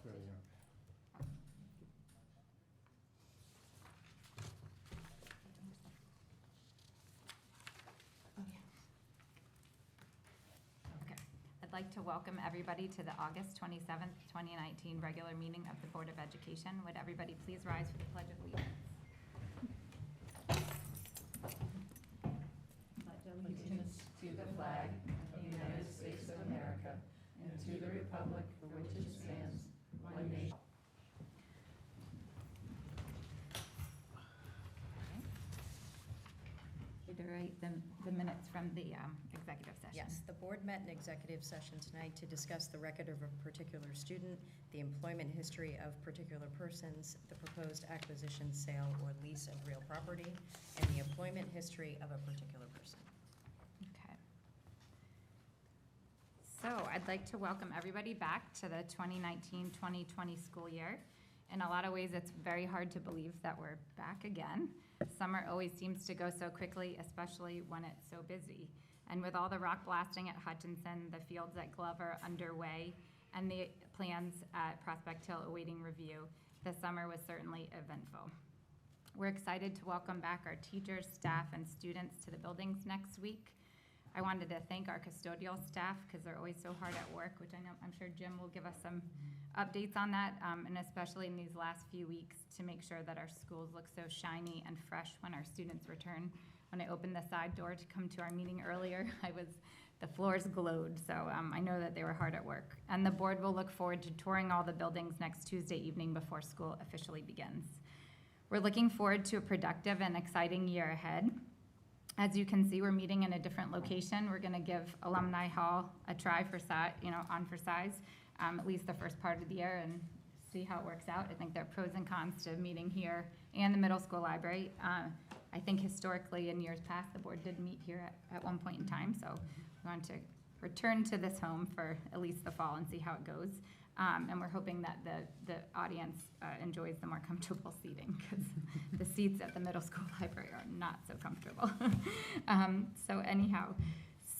There you go. Okay. I'd like to welcome everybody to the August 27th, 2019 regular meeting of the Board of Education. Would everybody please rise for the Pledge of Allegiance? Allegiance to the flag of the United States of America and to the republic for which it stands, one nation. Reiterate the minutes from the executive session. Yes, the board met in executive session tonight to discuss the record of a particular student, the employment history of particular persons, the proposed acquisition, sale, or lease of real property, and the employment history of a particular person. Okay. So I'd like to welcome everybody back to the 2019-2020 school year. In a lot of ways, it's very hard to believe that we're back again. Summer always seems to go so quickly, especially when it's so busy. And with all the rock blasting at Hutchinson, the fields at Glover underway, and the plans at Prospect Hill awaiting review, the summer was certainly eventful. We're excited to welcome back our teachers, staff, and students to the buildings next week. I wanted to thank our custodial staff because they're always so hard at work, which I'm sure Jim will give us some updates on that, and especially in these last few weeks to make sure that our schools look so shiny and fresh when our students return. When I opened the side door to come to our meeting earlier, the floors glowed, so I know that they were hard at work. And the board will look forward to touring all the buildings next Tuesday evening before school officially begins. We're looking forward to a productive and exciting year ahead. As you can see, we're meeting in a different location. We're going to give Alumni Hall a try for size, on for size, at least the first part of the year, and see how it works out. I think there are pros and cons to meeting here and the middle school library. I think historically in years past, the board did meet here at one point in time, so we want to return to this home for at least the fall and see how it goes. And we're hoping that the audience enjoys the more comfortable seating because the seats at the middle school library are not so comfortable.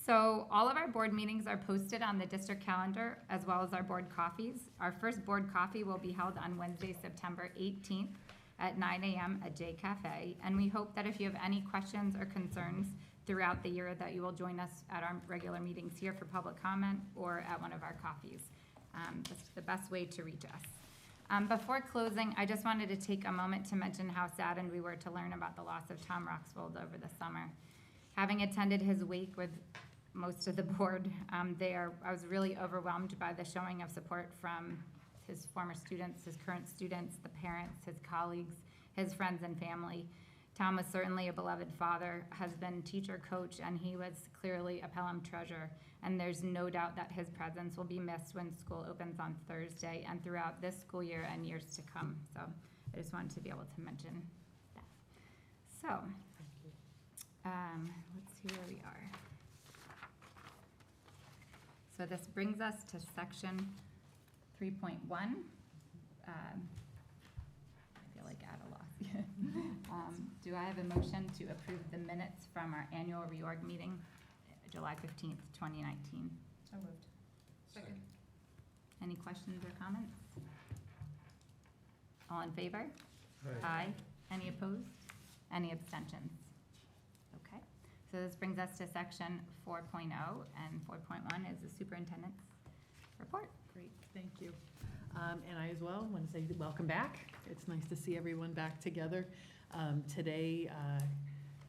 So all of our board meetings are posted on the district calendar as well as our board coffees. Our first board coffee will be held on Wednesday, September 18th at 9 a.m. at J Cafe. And we hope that if you have any questions or concerns throughout the year that you will join us at our regular meetings here for public comment or at one of our coffees. That's the best way to reach us. Before closing, I just wanted to take a moment to mention how saddened we were to learn about the loss of Tom Roxvold over the summer. Having attended his wake with most of the board, I was really overwhelmed by the showing of support from his former students, his current students, the parents, his colleagues, his friends and family. Tom was certainly a beloved father, husband, teacher, coach, and he was clearly a Pelham treasure. And there's no doubt that his presence will be missed when school opens on Thursday and throughout this school year and years to come. So I just wanted to be able to mention that. So let's see where we are. So this brings us to section 3.1. I feel like at a loss. Do I have a motion to approve the minutes from our annual reorg meeting, July 15th, 2019? So moved. Second. Any questions or comments? All in favor? Aye. Aye. Any opposed? Any abstentions? Okay. So this brings us to section 4.0, and 4.1 is the superintendent's report. Great, thank you. And I as well want to say welcome back. It's nice to see everyone back together. Today,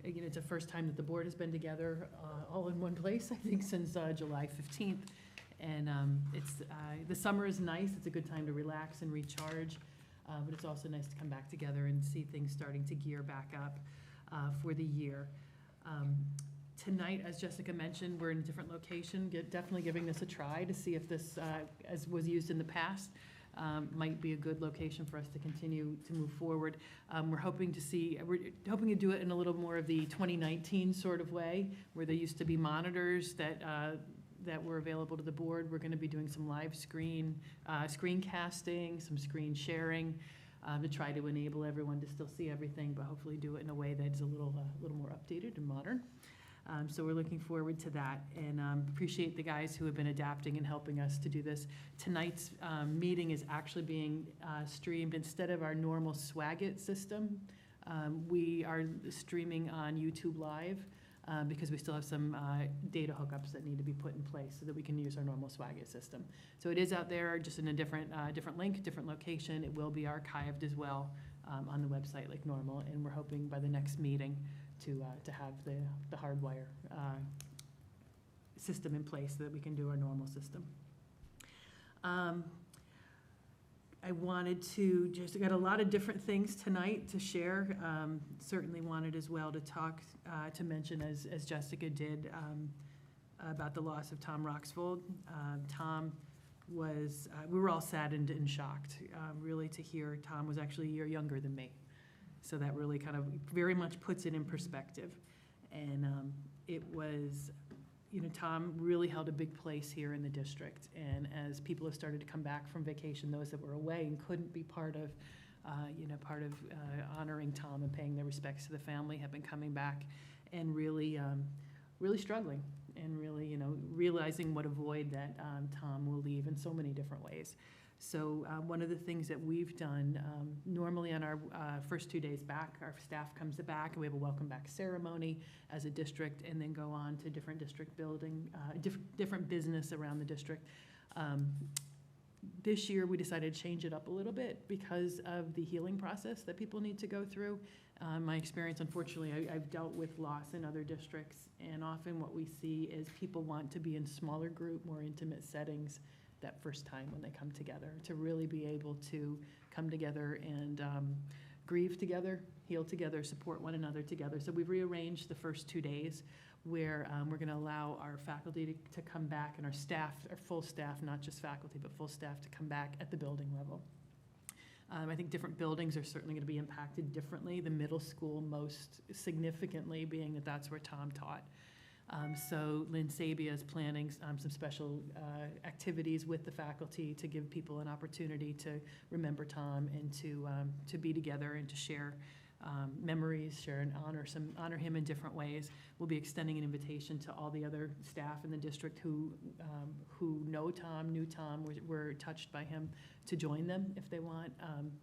it's the first time that the board has been together all in one place, I think, since July 15th. And the summer is nice. It's a good time to relax and recharge. But it's also nice to come back together and see things starting to gear back up for the year. Tonight, as Jessica mentioned, we're in a different location, definitely giving this a try to see if this, as was used in the past, might be a good location for us to continue to move forward. We're hoping to do it in a little more of the 2019 sort of way, where there used to be monitors that were available to the board. We're going to be doing some live screencasting, some screen sharing, to try to enable everyone to still see everything, but hopefully do it in a way that's a little more updated and modern. So we're looking forward to that, and appreciate the guys who have been adapting and helping us to do this. Tonight's meeting is actually being streamed instead of our normal Swagit system. We are streaming on YouTube Live because we still have some data hookups that need to be put in place so that we can use our normal Swagit system. So it is out there, just in a different link, different location. It will be archived as well on the website like normal, and we're hoping by the next meeting to have the hardwire system in place so that we can do our normal system. I wanted to just got a lot of different things tonight to share. Certainly wanted as well to talk, to mention, as Jessica did, about the loss of Tom Roxvold. Tom was, we were all saddened and shocked, really, to hear Tom was actually a year younger than me. So that really kind of very much puts it in perspective. And it was, you know, Tom really held a big place here in the district. And as people have started to come back from vacation, those that were away and couldn't be part of, honoring Tom and paying their respects to the family, have been coming back and really, really struggling and really, you know, realizing what a void that Tom will leave in so many different ways. So one of the things that we've done, normally on our first 2 days back, our staff comes back and we have a welcome back ceremony as a district, and then go on to different district building, different business around the district. This year we decided to change it up a little bit because of the healing process that people need to go through. My experience, unfortunately, I've dealt with loss in other districts, and often what we see is people want to be in smaller group, more intimate settings that first time when they come together, to really be able to come together and grieve together, heal together, support one another together. So we've rearranged the first 2 days where we're going to allow our faculty to come back, and our staff, our full staff, not just faculty, but full staff, to come back at the building level. I think different buildings are certainly going to be impacted differently. The middle school most significantly, being that that's where Tom taught. So Lynn Sabia is planning some special activities with the faculty to give people an opportunity to remember Tom and to be together and to share memories, share and honor him in different ways. We'll be extending an invitation to all the other staff in the district who knew Tom, were touched by him, to join them if they want.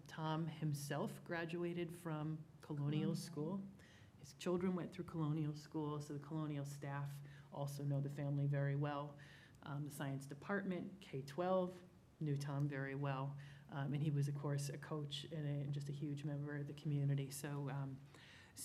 Tom himself graduated from Colonial School. His children went through Colonial School, so the Colonial staff also know the family very well. The science department, K-12, knew Tom very well. And he was, of course, a coach and just a huge member of the community. So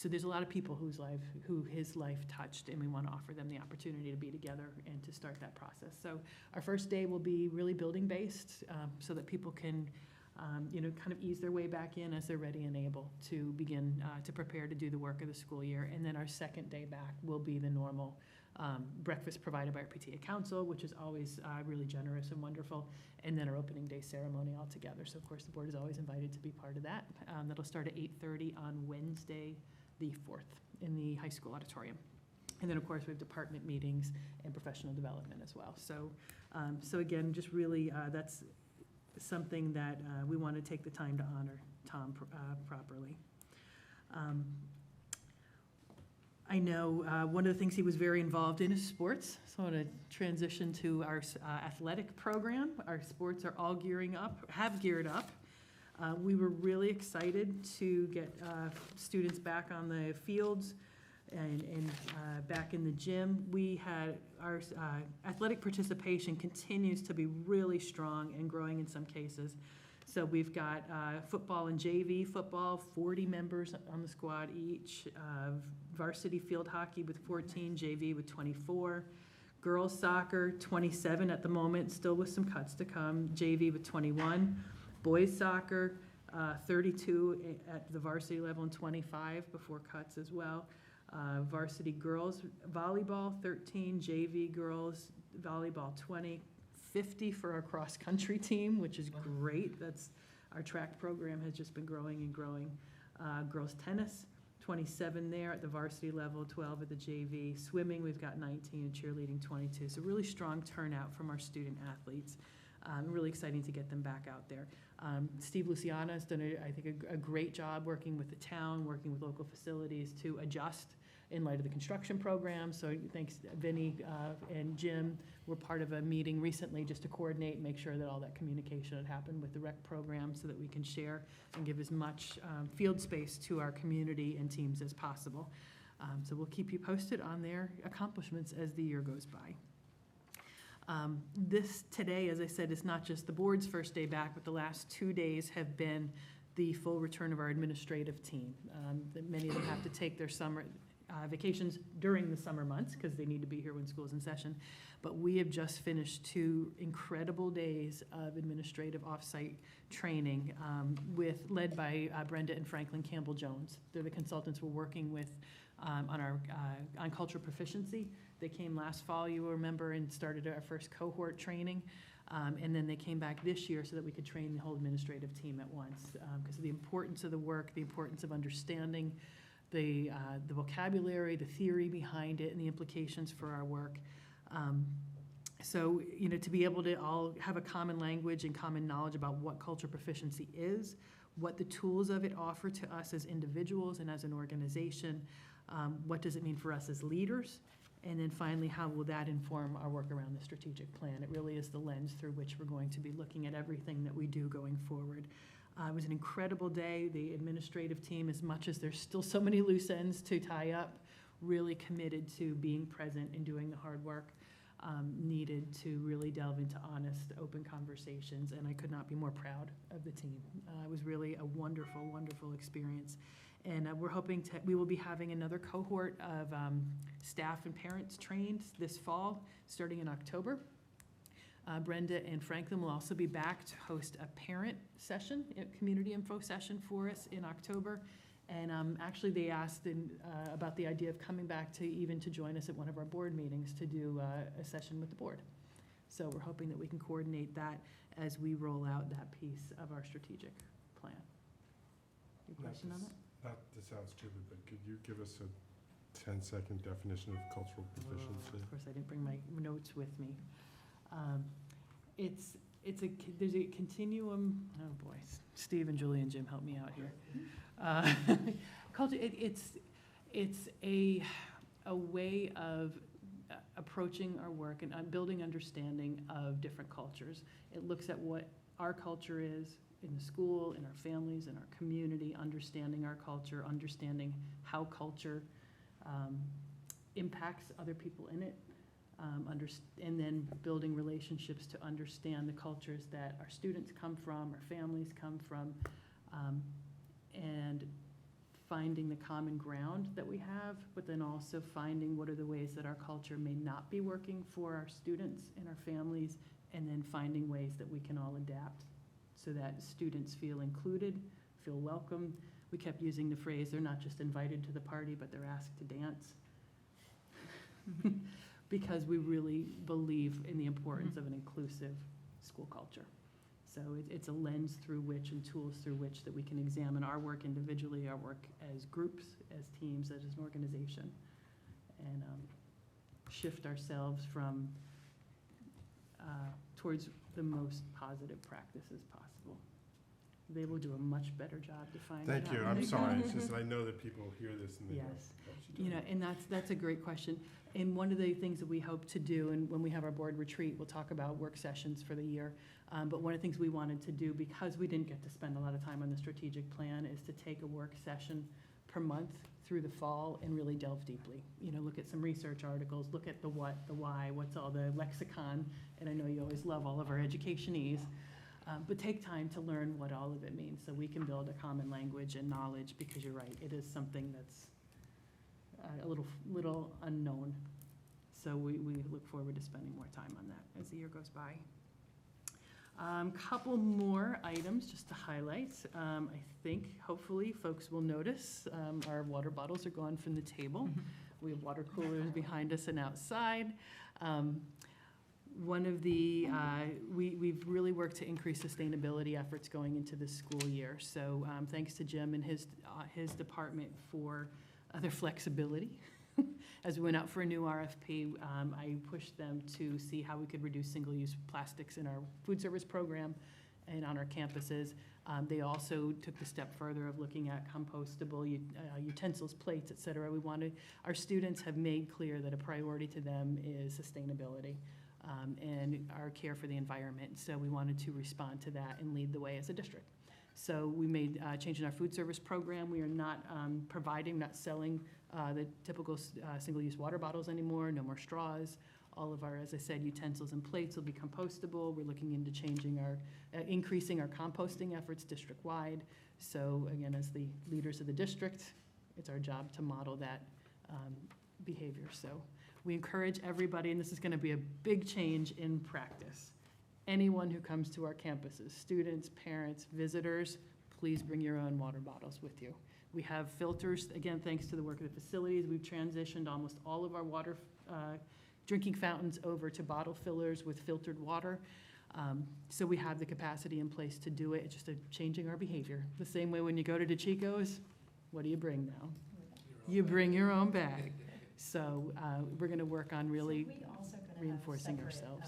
there's a lot of people who his life touched, and we want to offer them the opportunity to be together and to start that process. So our first day will be really building-based, so that people can kind of ease their way back in as they're ready and able to begin to prepare to do the work of the school year. And then our second day back will be the normal breakfast provided by our PTA Council, which is always really generous and wonderful, and then our opening day ceremony all together. So, of course, the board is always invited to be part of that. That'll start at 8:30 on Wednesday, the 4th, in the high school auditorium. And then, of course, we have department meetings and professional development as well. So, again, just really that's something that we want to take the time to honor Tom properly. I know one of the things he was very involved in is sports, so I want to transition to our athletic program. Our sports are all have geared up. We were really excited to get students back on the fields and back in the gym. We had our athletic participation continues to be really strong and growing in some cases. So we've got football and JV football, 40 members on the squad each, varsity field hockey with 14, JV with 24, girls soccer 27 at the moment, still with some cuts to come, JV with 21, boys soccer 32 at the varsity level and 25 before cuts as well. Varsity girls volleyball 13, JV girls volleyball 20, 50 for our cross-country team, which is great. That's our track program has just been growing and growing. Girls tennis 27 there at the varsity level, 12 at the JV. Swimming, we've got 19, and cheerleading 22. So really strong turnout from our student athletes. Really exciting to get them back out there. Steve Luciana has done, I think, a great job working with the town, working with local facilities to adjust in light of the construction program. So thanks, Vinny and Jim were part of a meeting recently just to coordinate and make sure that all that communication had happened with the rec program so that we can share and give as much field space to our community and teams as possible. So we'll keep you posted on their accomplishments as the year goes by. This today, as I said, is not just the board's first day back, but the last 2 days have been the full return of our administrative team. Many of them have to take their summer vacations during the summer months because they need to be here when school's in session. But we have just finished 2 incredible days of administrative offsite training led by Brenda and Franklin Campbell-Jones. They're the consultants we're working with on cultural proficiency. They came last fall, you will remember, and started our first cohort training. And then they came back this year so that we could train the whole administrative team at once because of the importance of the work, the importance of understanding the vocabulary, the theory behind it, and the implications for our work. So, to be able to all have a common language and common knowledge about what cultural proficiency is, what the tools of it offer to us as individuals and as an organization, what does it mean for us as leaders, and then finally, how will that inform our work around the strategic plan? It really is the lens through which we're going to be looking at everything that we do going forward. It was an incredible day. The administrative team, as much as there's still so many loose ends to tie up, really committed to being present and doing the hard work needed to really delve into honest, open conversations, and I could not be more proud of the team. It was really a wonderful, wonderful experience. And we're hoping we will be having another cohort of staff and parents trained this fall, starting in October. Brenda and Franklin will also be back to host a parent session, a community info session for us in October. And actually they asked about the idea of coming back to join us at one of our board meetings to do a session with the board. So we're hoping that we can coordinate that as we roll out that piece of our strategic plan. Any question on that? Not to sound stupid, but could you give us a 10-second definition of cultural proficiency? Of course, I didn't bring my notes with me. There's a continuum. Oh boy, Steve and Julie and Jim, help me out here. Culture. It's a way of approaching our work and building understanding of different cultures. It looks at what our culture is in the school, in our families, in our community, understanding our culture, understanding how culture impacts other people in it, and then building relationships to understand the cultures that our students come from, our families come from, and finding the common ground that we have, but then also finding what are the ways that our culture may not be working for our students and our families, and then finding ways that we can all adapt so that students feel included, feel welcome. We kept using the phrase, they're not just invited to the party, but they're asked to dance. Because we really believe in the importance of an inclusive school culture. So it's a lens through which and tools through which that we can examine our work individually, our work as groups, as teams, as an organization, and shift ourselves from towards the most positive practices possible. They will do a much better job defining that. Thank you. I'm sorry. It's just I know that people hear this and they go, Yes. "What's she doing?" And that's a great question. And one of the things that we hope to do, and when we have our board retreat, we'll talk about work sessions for the year. But one of the things we wanted to do, because we didn't get to spend a lot of time on the strategic plan, is to take a work session per month through the fall and really delve deeply. Look at some research articles, look at the what, the why, what's all the lexicon, and I know you always love all of our educationese. But take time to learn what all of it means so we can build a common language and knowledge, because you're right, it is something that's a little unknown. So we look forward to spending more time on that as the year goes by. Couple more items just to highlight. I think hopefully folks will notice our water bottles are gone from the table. We have water coolers behind us and outside. One of the, we've really worked to increase sustainability efforts going into this school year. So thanks to Jim and his department for their flexibility. As we went out for a new RFP, I pushed them to see how we could reduce single-use plastics in our food service program and on our campuses. They also took the step further of looking at compostable utensils, plates, et cetera. Our students have made clear that a priority to them is sustainability and our care for the environment. So we wanted to respond to that and lead the way as a district. So we made change in our food service program. We are not not selling the typical single-use water bottles anymore, no more straws. All of our, as I said, utensils and plates will be compostable. We're looking into increasing our composting efforts district-wide. So again, as the leaders of the district, it's our job to model that behavior. So we encourage everybody, and this is gonna be a big change in practice. Anyone who comes to our campuses, students, parents, visitors, please bring your own water bottles with you. We have filters, again, thanks to the work of the facilities. We've transitioned almost all of our water drinking fountains over to bottle fillers with filtered water. So we have the capacity in place to do it. It's just changing our behavior. The same way when you go to DeChico's, what do you bring now? You bring your own bag. So we're going to work on really So we also gonna have reinforcing separate, ourselves.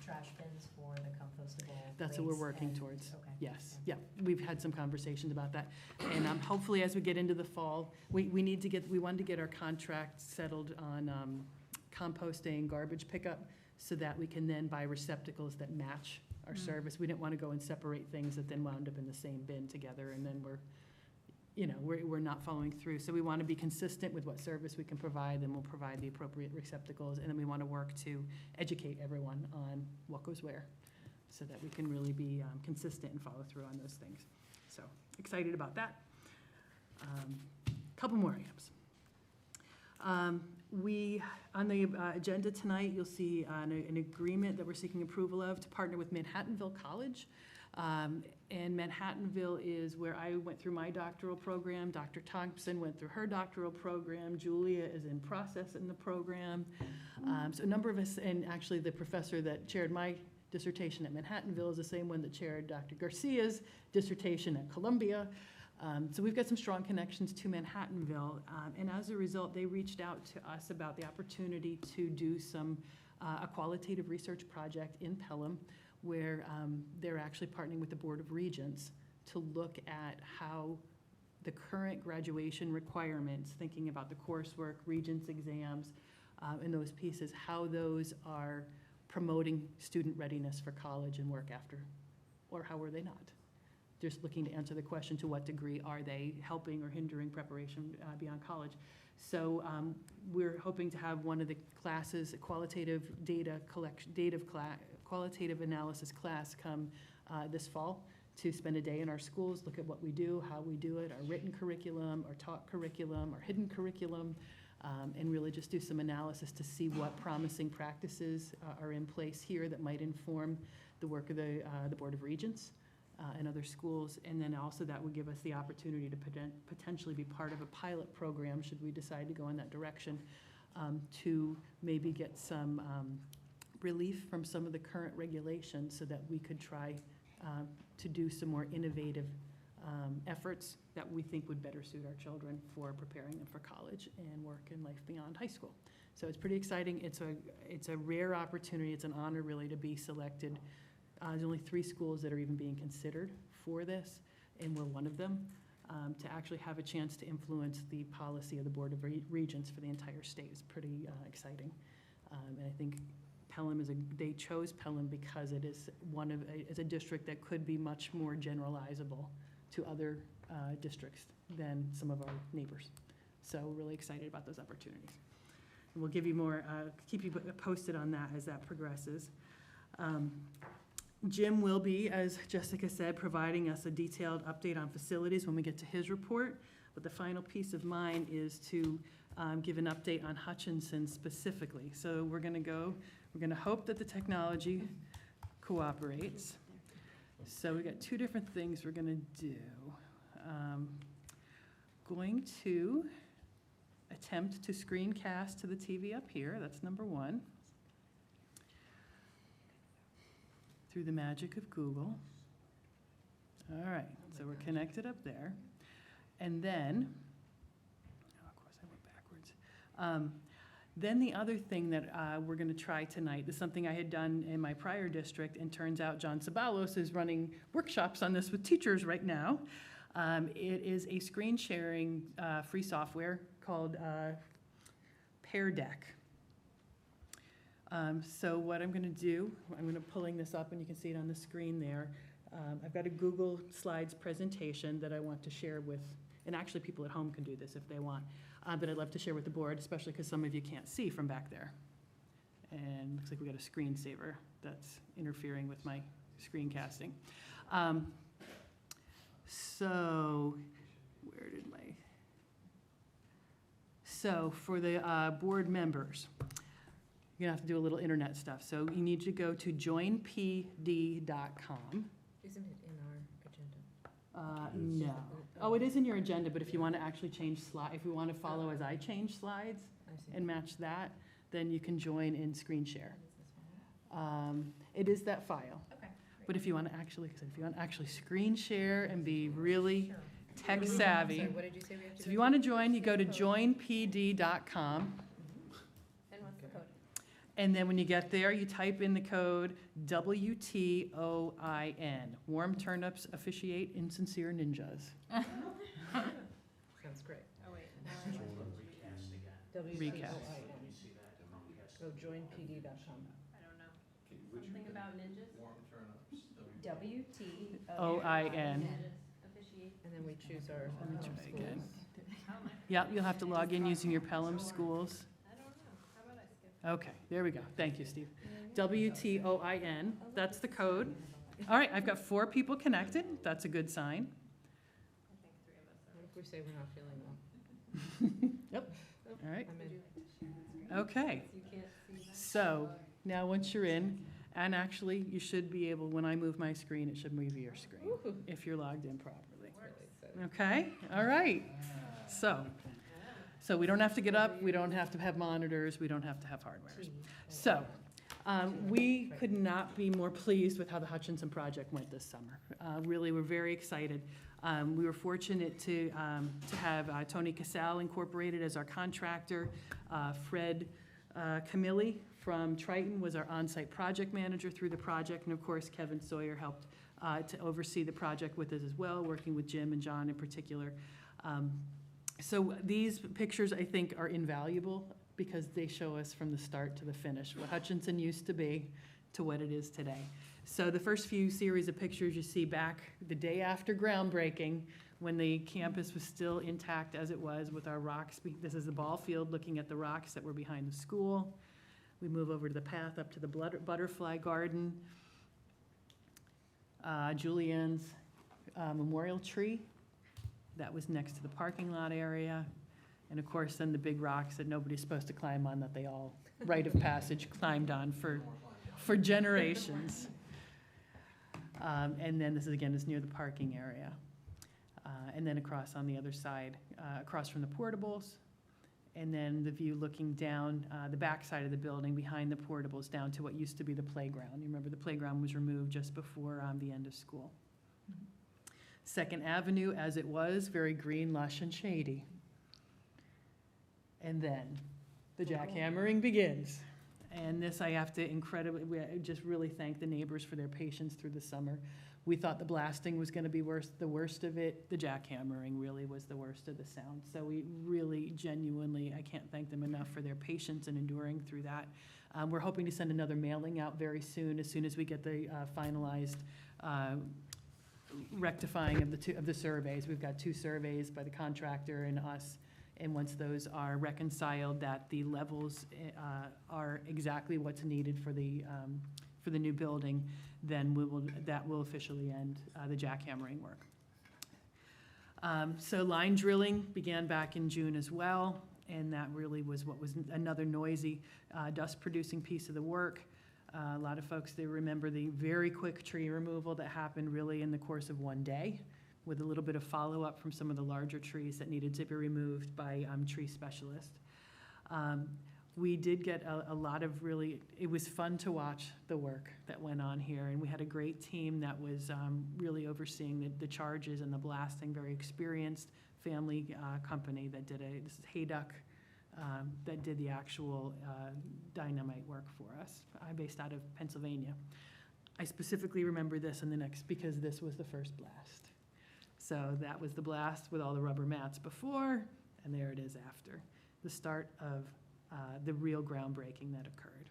trash bins for the compostable That's what we're plates working and- towards. Okay. Yes, yeah, we've had some conversations about that. And hopefully, as we get into the fall, we wanted to get our contract settled on composting, garbage pickup, so that we can then buy receptacles that match our service. We didn't want to go and separate things that then wound up in the same bin together, and then we're not following through. So we want to be consistent with what service we can provide, and we'll provide the appropriate receptacles, and then we want to work to educate everyone on what goes where, so that we can really be consistent and follow through on those things. So, excited about that. Couple more items. On the agenda tonight, you'll see an agreement that we're seeking approval of to partner with Manhattanville College. And Manhattanville is where I went through my doctoral program. Dr. Thompson went through her doctoral program. Julia is in process in the program. So a number of us, and actually the professor that chaired my dissertation at Manhattanville is the same one that chaired Dr. Garcia's dissertation at Columbia. So we've got some strong connections to Manhattanville, and as a result, they reached out to us about the opportunity to do a qualitative research project in Pelham, where they're actually partnering with the Board of Regents to look at how the current graduation requirements, thinking about the coursework, Regents exams, and those pieces, how those are promoting student readiness for college and work after, or how are they not? Just looking to answer the question, to what degree are they helping or hindering preparation beyond college? So we're hoping to have one of the classes, a qualitative qualitative analysis class come this fall to spend a day in our schools, look at what we do, how we do it, our written curriculum, our taught curriculum, our hidden curriculum, and really just do some analysis to see what promising practices are in place here that might inform the work of the Board of Regents and other schools. And then also that would give us the opportunity to potentially be part of a pilot program, should we decide to go in that direction, to maybe get some relief from some of the current regulations, so that we could try to do some more innovative efforts that we think would better suit our children for preparing them for college and work and life beyond high school. So it's pretty exciting. It's a rare opportunity. It's an honor really to be selected. There's only 3 schools that are even being considered for this, and we're one of them, to actually have a chance to influence the policy of the Board of Regents for the entire state is pretty exciting. And I think Pelham they chose Pelham because it is is a district that could be much more generalizable to other districts than some of our neighbors. So we're really excited about those opportunities. And we'll give you more, keep you posted on that as that progresses. Jim will be, as Jessica said, providing us a detailed update on facilities when we get to his report. But the final piece of mine is to give an update on Hutchinson specifically. So we're going to hope that the technology cooperates. So we got 2 different things we're going to do. Going to attempt to screencast to the TV up here. That's number 1. Through the magic of Google. All right, so we're connected up there. And then, of course I went backwards. Then the other thing that we're going to try tonight is something I had done in my prior district, and turns out John Sabalos is running workshops on this with teachers right now. It is a screen sharing free software called Pear Deck. So what I'm going to do, I'm going to pulling this up, and you can see it on the screen there. I've got a Google Slides presentation that I want to share with, and actually people at home can do this if they want, but I'd love to share with the board, especially because some of you can't see from back there. And looks like we got a screensaver that's interfering with my screencasting. So where did my, so for the board members, you're gonna have to do a little internet stuff. So you need to go to joinpd.com. Isn't it in our agenda? No. Oh, it is in your agenda, but if you want to actually change slide, if you want to follow as I change slides I see. and match that, then you can join in screen share. What is this one? It is that file. Okay. But if you want to actually, screen share and be really Sure. tech savvy, Sorry, what did you say we have to so go if you want to join, you go to joinpd.com. And what's the code? And then when you get there, you type in the code WTOIN. Warm turnips officiate insincere ninjas. Sounds great. Oh, wait. Recast. Go joinpd.com. Something about ninjas? OIN. And then we choose our Let me try schools. again. Yep, you'll have to log in using your Pelham schools. Okay, there we go. Thank you, Steve. WTOIN, that's the code. All right, I've got 4 people connected. That's a good sign. What if we say we're not feeling well? All right, I'm in. okay. So now once you're in, and actually you should be able, when I move my screen, it should move your screen Woo-hoo. if you're logged in properly. Really excited. Okay, all right. So we don't have to get up, we don't have to have monitors, we don't have to have hardware. So, we could not be more pleased with how the Hutchinson project went this summer. Really, we're very excited. We were fortunate to have Tony Casal incorporated as our contractor. Fred Camilli from Triton was our on-site project manager through the project, and of course, Kevin Sawyer helped to oversee the project with us as well, working with Jim and John in particular. So these pictures, I think, are invaluable because they show us from the start to the finish what Hutchinson used to be to what it is today. So the first few series of pictures you see back the day after groundbreaking, when the campus was still intact as it was with our rocks. This is the ball field looking at the rocks that were behind the school. We move over to the path up to the butterfly garden. Julianne's memorial tree. That was next to the parking lot area. And of course, then the big rocks that nobody's supposed to climb on that they all, rite of passage, climbed on for generations. And then this is, again, is near the parking area. And then across on the other side, across from the portables. And then the view looking down the back side of the building behind the portables down to what used to be the playground. You remember the playground was removed just before the end of school. Second Avenue, as it was, very green, lush, and shady. And then the jackhammering begins. And this I have to just really thank the neighbors for their patience through the summer. We thought the blasting was gonna be the worst of it. The jackhammering really was the worst of the sound. So we really, genuinely, I can't thank them enough for their patience and enduring through that. We're hoping to send another mailing out very soon as we get the finalized rectifying of the surveys. We've got 2 surveys by the contractor and us, and once those are reconciled, that the levels are exactly what's needed for the new building, then that will officially end the jackhammering work. So line drilling began back in June as well, and that really was what was another noisy, dust-producing piece of the work. A lot of folks, they remember the very quick tree removal that happened really in the course of one day, with a little bit of follow-up from some of the larger trees that needed to be removed by tree specialists. We did get a lot of it was fun to watch the work that went on here, and we had a great team that was really overseeing the charges and the blasting, very experienced family company that did this is Hayduck that did the actual dynamite work for us. I'm based out of Pennsylvania. I specifically remember this in the next, because this was the first blast. So that was the blast with all the rubber mats before, and there it is after. The start of the real groundbreaking that occurred.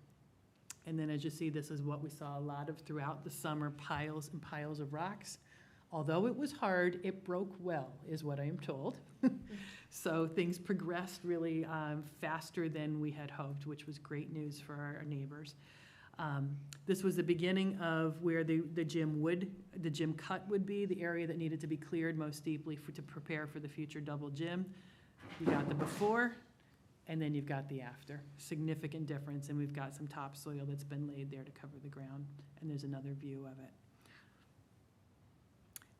And then as you see, this is what we saw a lot of throughout the summer, piles and piles of rocks. Although it was hard, it broke well, is what I am told. So things progressed really faster than we had hoped, which was great news for our neighbors. This was the beginning of where the gym cut would be, the area that needed to be cleared most deeply to prepare for the future double gym. You got the before, and then you've got the after. Significant difference, and we've got some topsoil that's been laid there to cover the ground, and there's another view of it.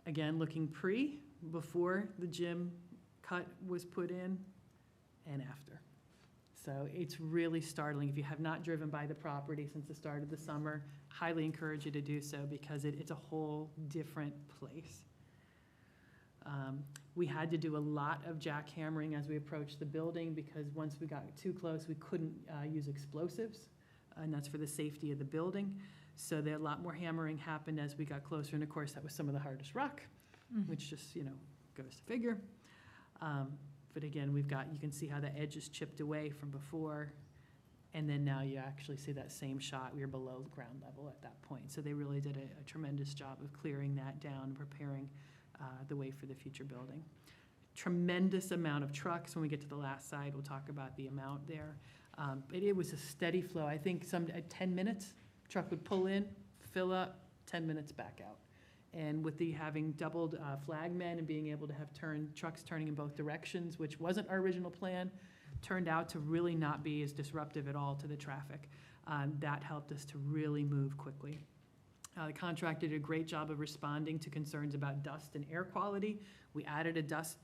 Again, looking before the gym cut was put in, and after. So it's really startling. If you have not driven by the property since the start of the summer, highly encourage you to do so, because it's a whole different place. We had to do a lot of jackhammering as we approached the building, because once we got too close, we couldn't use explosives, and that's for the safety of the building. So there a lot more hammering happened as we got closer, and of course, that was some of the hardest rock, which just, goes to figure. But again, you can see how the edge is chipped away from before, and then now you actually see that same shot. We were below ground level at that point. So they really did a tremendous job of clearing that down and preparing the way for the future building. Tremendous amount of trucks. When we get to the last side, we'll talk about the amount there. But it was a steady flow. I think at 10 minutes, truck would pull in, fill up, 10 minutes back out. And with having doubled flagmen and being able to have trucks turning in both directions, which wasn't our original plan, turned out to really not be as disruptive at all to the traffic. That helped us to really move quickly. The contractor did a great job of responding to concerns about dust and air quality. We added a dust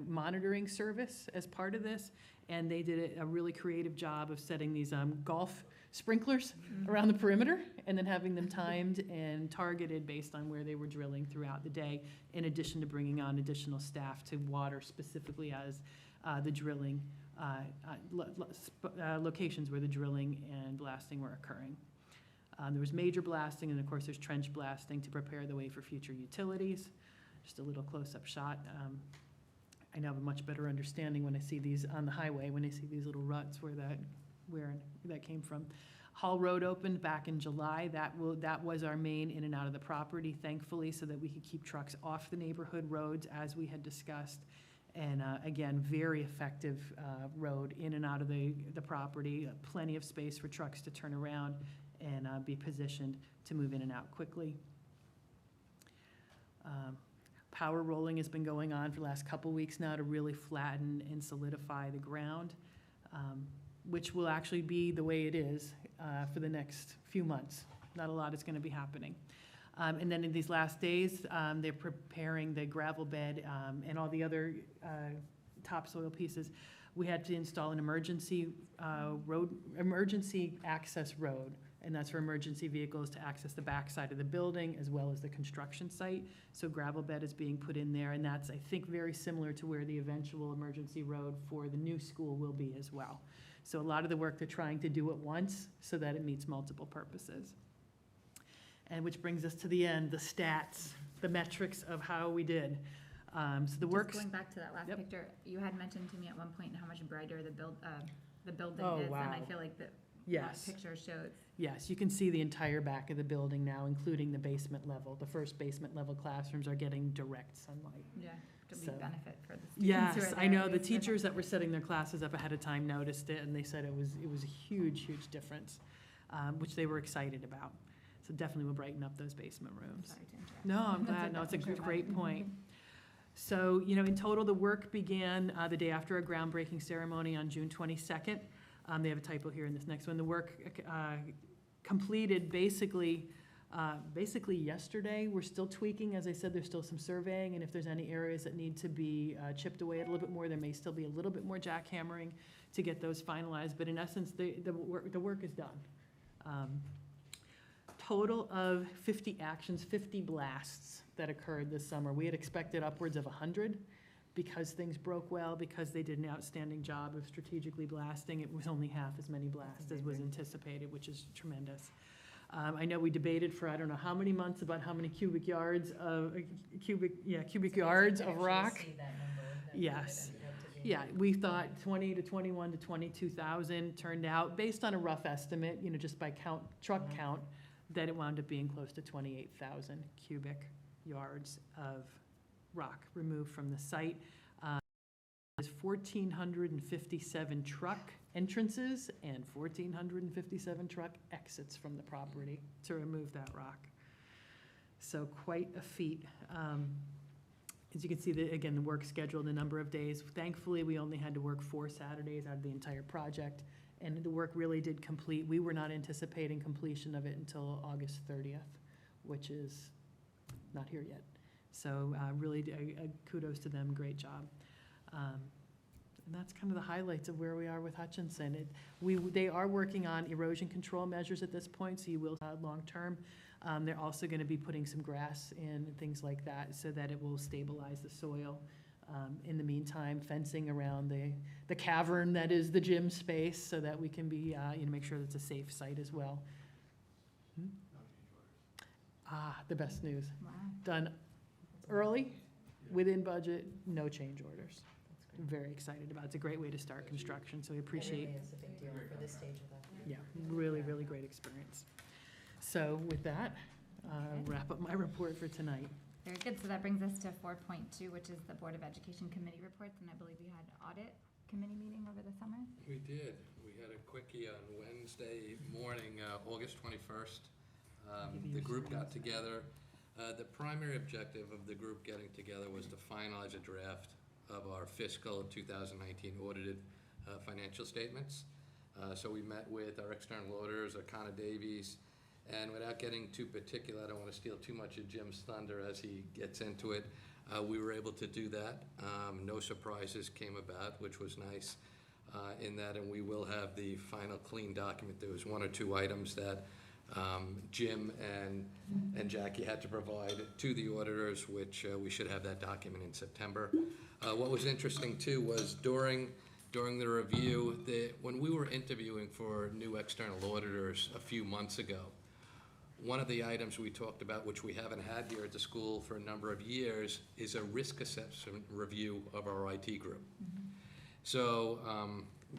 monitoring service as part of this, and they did a really creative job of setting these golf sprinklers around the perimeter, and then having them timed and targeted based on where they were drilling throughout the day, in addition to bringing on additional staff to water specifically as the drilling, locations where the drilling and blasting were occurring. There was major blasting, and of course there's trench blasting to prepare the way for future utilities. Just a little close-up shot. I now have a much better understanding when I see these on the highway, when I see these little ruts where that came from. Hall Road opened back in July. That was our main in and out of the property, thankfully, so that we could keep trucks off the neighborhood roads as we had discussed. And again, very effective road in and out of the property, plenty of space for trucks to turn around and be positioned to move in and out quickly. Power rolling has been going on for the last couple weeks now to really flatten and solidify the ground, which will actually be the way it is for the next few months. Not a lot is going to be happening. And then in these last days, they're preparing the gravel bed and all the other topsoil pieces. We had to install an emergency access road, and that's for emergency vehicles to access the backside of the building as well as the construction site. So gravel bed is being put in there, and that's, I think, very similar to where the eventual emergency road for the new school will be as well. So a lot of the work they're trying to do at once so that it meets multiple purposes. And which brings us to the end, the stats, the metrics of how we did. So the work. Going back to that last picture, you had mentioned to me at one point how much brighter the building Oh, is, wow. and I feel like that picture shows. Yes, you can see the entire back of the building now, including the basement level. The first basement level classrooms are getting direct sunlight. Yeah, to be So- benefit for the students who Yes, are I there. know. The teachers that were setting their classes up ahead of time noticed it, and they said it was a huge, huge difference, which they were excited about. So definitely will brighten up those basement rooms. Sorry to interrupt. No, I'm That's glad. No, it's a definitely true. great point. So, in total, the work began the day after a groundbreaking ceremony on June 22nd. They have a typo here in this next one. The work completed basically yesterday. We're still tweaking. As I said, there's still some surveying, and if there's any areas that need to be chipped away a little bit more, there may still be a little bit more jackhammering to get those finalized. But in essence, the work is done. Total of 50 actions, 50 blasts that occurred this summer. We had expected upwards of 100, because things broke well, because they did an outstanding job of strategically blasting, it was only half as many blasts as was anticipated, which is tremendous. I know we debated for I don't know how many months about how many cubic yards of, cubic yards of rock. Yes. Yeah, we thought 20 to 21 to 22,000 turned out, based on a rough estimate, just by truck count, that it wound up being close to 28,000 cubic yards of rock removed from the site. There's 1,457 truck entrances and 1,457 truck exits from the property to remove that rock. So quite a feat. As you can see, again, the work schedule, the number of days. Thankfully, we only had to work 4 Saturdays out of the entire project, and the work really did complete. We were not anticipating completion of it until August 30th, which is not here yet. So really kudos to them, great job. And that's kind of the highlights of where we are with Hutchinson. They are working on erosion control measures at this point, so you will long-term. They're also going to be putting some grass in and things like that so that it will stabilize the soil. In the meantime, fencing around the cavern that is the gym space so that we can be, make sure that it's a safe site as well. The best news. Wow. Done early, within budget, no change orders. Very excited about it. It's a great way to start construction, so we appreciate. It really is a big deal for this stage of the. Yeah, really, really great experience. So with that, wrap up my report for tonight. Very good. So that brings us to 4.2, which is the Board of Education committee reports, and I believe we had audit committee meeting over the summer. We did. We had a quickie on Wednesday morning, August 21st. The group got together. The primary objective of the group getting together was to finalize a draft of our fiscal 2019 audited financial statements. So we met with our external auditors, O'Connor Davies, and without getting too particular, I don't want to steal too much of Jim's thunder as he gets into it. We were able to do that. No surprises came about, which was nice in that, and we will have the final clean document. There was 1 or 2 items that Jim and Jackie had to provide to the auditors, which we should have that document in September. What was interesting too was during the review, when we were interviewing for new external auditors a few months ago, one of the items we talked about, which we haven't had here at the school for a number of years, is a risk assessment review of our IT group. So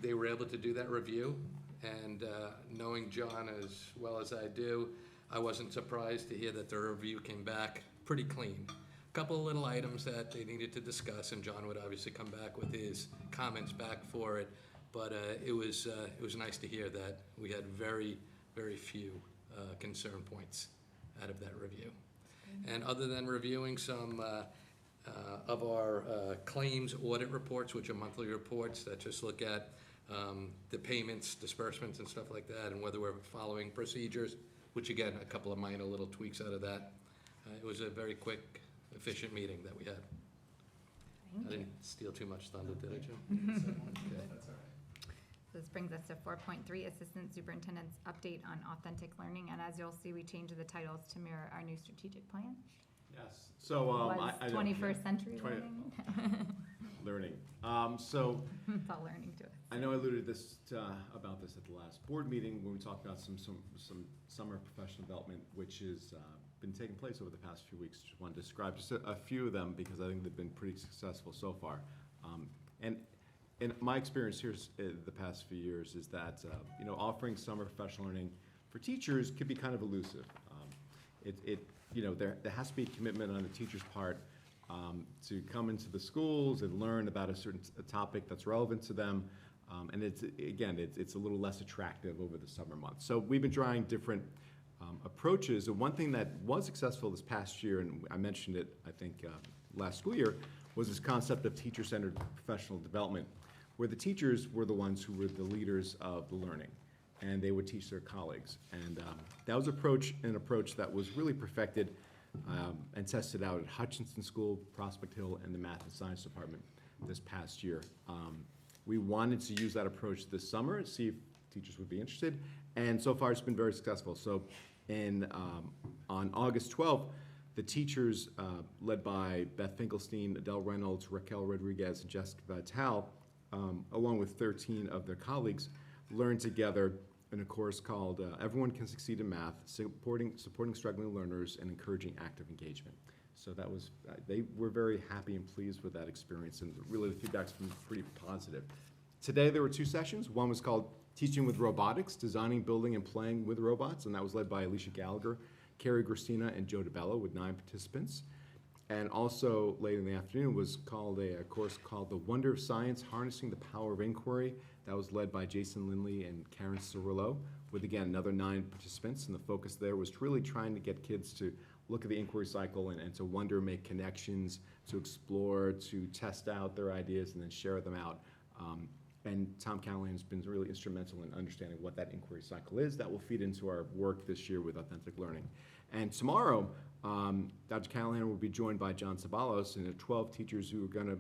they were able to do that review, and knowing John as well as I do, I wasn't surprised to hear that the review came back pretty clean. A couple of little items that they needed to discuss, and John would obviously come back with his comments back for it, but it was nice to hear that we had very, very few concern points out of that review. And other than reviewing some of our claims audit reports, which are monthly reports that just look at the payments, disbursements, and stuff like that, and whether we're following procedures, which again, a couple of minor little tweaks out of that. It was a very quick, efficient meeting that we had. Thank I you. didn't steal too much thunder, did I, Jim? Okay. So this brings us to 4.3, Assistant Superintendent's update on authentic learning, and as you'll see, we changed the titles to mirror our new strategic plan. Yes, so, Was I 21st century 20 learning. learning. So, It's all learning to us. I know I alluded about this at the last board meeting when we talked about some summer professional development, which has been taking place over the past few weeks. Just want to describe just a few of them because I think they've been pretty successful so far. And my experience here the past few years is that offering summer professional learning for teachers could be kind of elusive. There has to be a commitment on the teacher's part to come into the schools and learn about a topic that's relevant to them. And it's a little less attractive over the summer months. So we've been trying different approaches. And one thing that was successful this past year, and I mentioned it, I think, last school year, was this concept of teacher-centered professional development, where the teachers were the ones who were the leaders of the learning, and they would teach their colleagues. And that was an approach that was really perfected and tested out at Hutchinson School, Prospect Hill, and the Math and Science Department this past year. We wanted to use that approach this summer and see if teachers would be interested, and so far it's been very successful. So on August 12th, The teachers, led by Beth Finkelstein, Adele Reynolds, Raquel Rodriguez, and Jessica Vitale, along with 13 of their colleagues, learned together in a course called Everyone Can Succeed in Math, supporting struggling learners and encouraging active engagement. So that was, they were very happy and pleased with that experience, and really the feedback's been pretty positive. Today there were 2 sessions. One was called Teaching with Robotics, Designing, Building, and Playing with Robots, and that was led by Alicia Gallagher, Carrie Gristina, and Joe DeBello with 9 participants. And also late in the afternoon was called a course called The Wonder of Science, Harnessing the Power of Inquiry. That was led by Jason Lindley and Karen Cirillo with, again, another 9 participants. And the focus there was really trying to get kids to look at the inquiry cycle and to wonder, make connections, to explore, to test out their ideas, and then share them out. And Tom Callahan has been really instrumental in understanding what that inquiry cycle is. That will feed into our work this year with authentic learning. And tomorrow, Dr. Callahan will be joined by John Sabalos and 12 teachers who are going to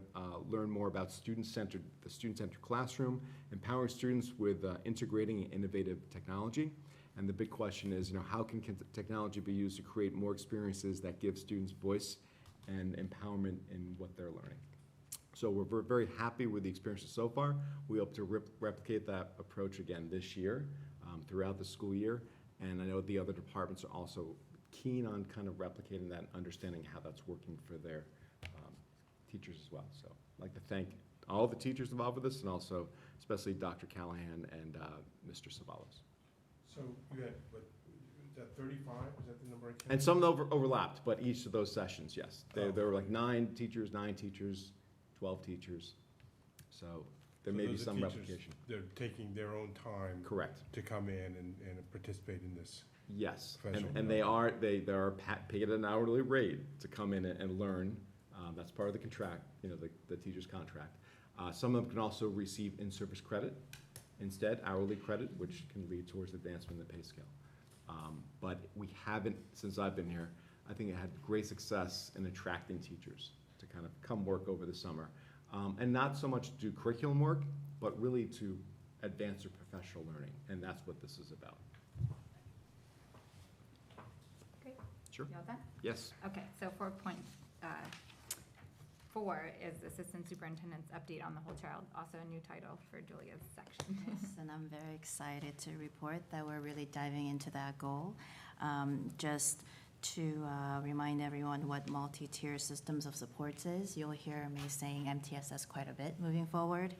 learn more about the student-centered classroom, empowering students with integrating innovative technology. And the big question is, how can technology be used to create more experiences that give students voice and empowerment in what they're learning? So we're very happy with the experiences so far. We hope to replicate that approach again this year, throughout the school year. And I know the other departments are also keen on kind of replicating that and understanding how that's working for their teachers as well. So I'd like to thank all the teachers involved with this, and also especially Dr. Callahan and Mr. Sabalos. So you had, what, is that 35? Is that the number I counted? And some overlapped, but each of those sessions, yes. There were like 9 teachers, 12 teachers. So there may be those are some teachers, replication. They're taking their own time Correct. to come in and participate in this. Yes, Professional and they are paid at an hourly rate to come in and learn. That's part of the contract, the teacher's contract. Some of them can also receive in-service credit instead, hourly credit, which can lead towards advancement in the pay scale. But we haven't, since I've been here, I think it had great success in attracting teachers to kind of come work over the summer. And not so much do curriculum work, but really to advance their professional learning, and that's what this is about. Great. Sure. You all done? Yes. Okay, so 4.4 is Assistant Superintendent's update on the whole child, also a new title for Julia's section. Yes, and I'm very excited to report that we're really diving into that goal. Just to remind everyone what multi-tier systems of supports is, you'll hear me saying MTSS quite a bit moving forward.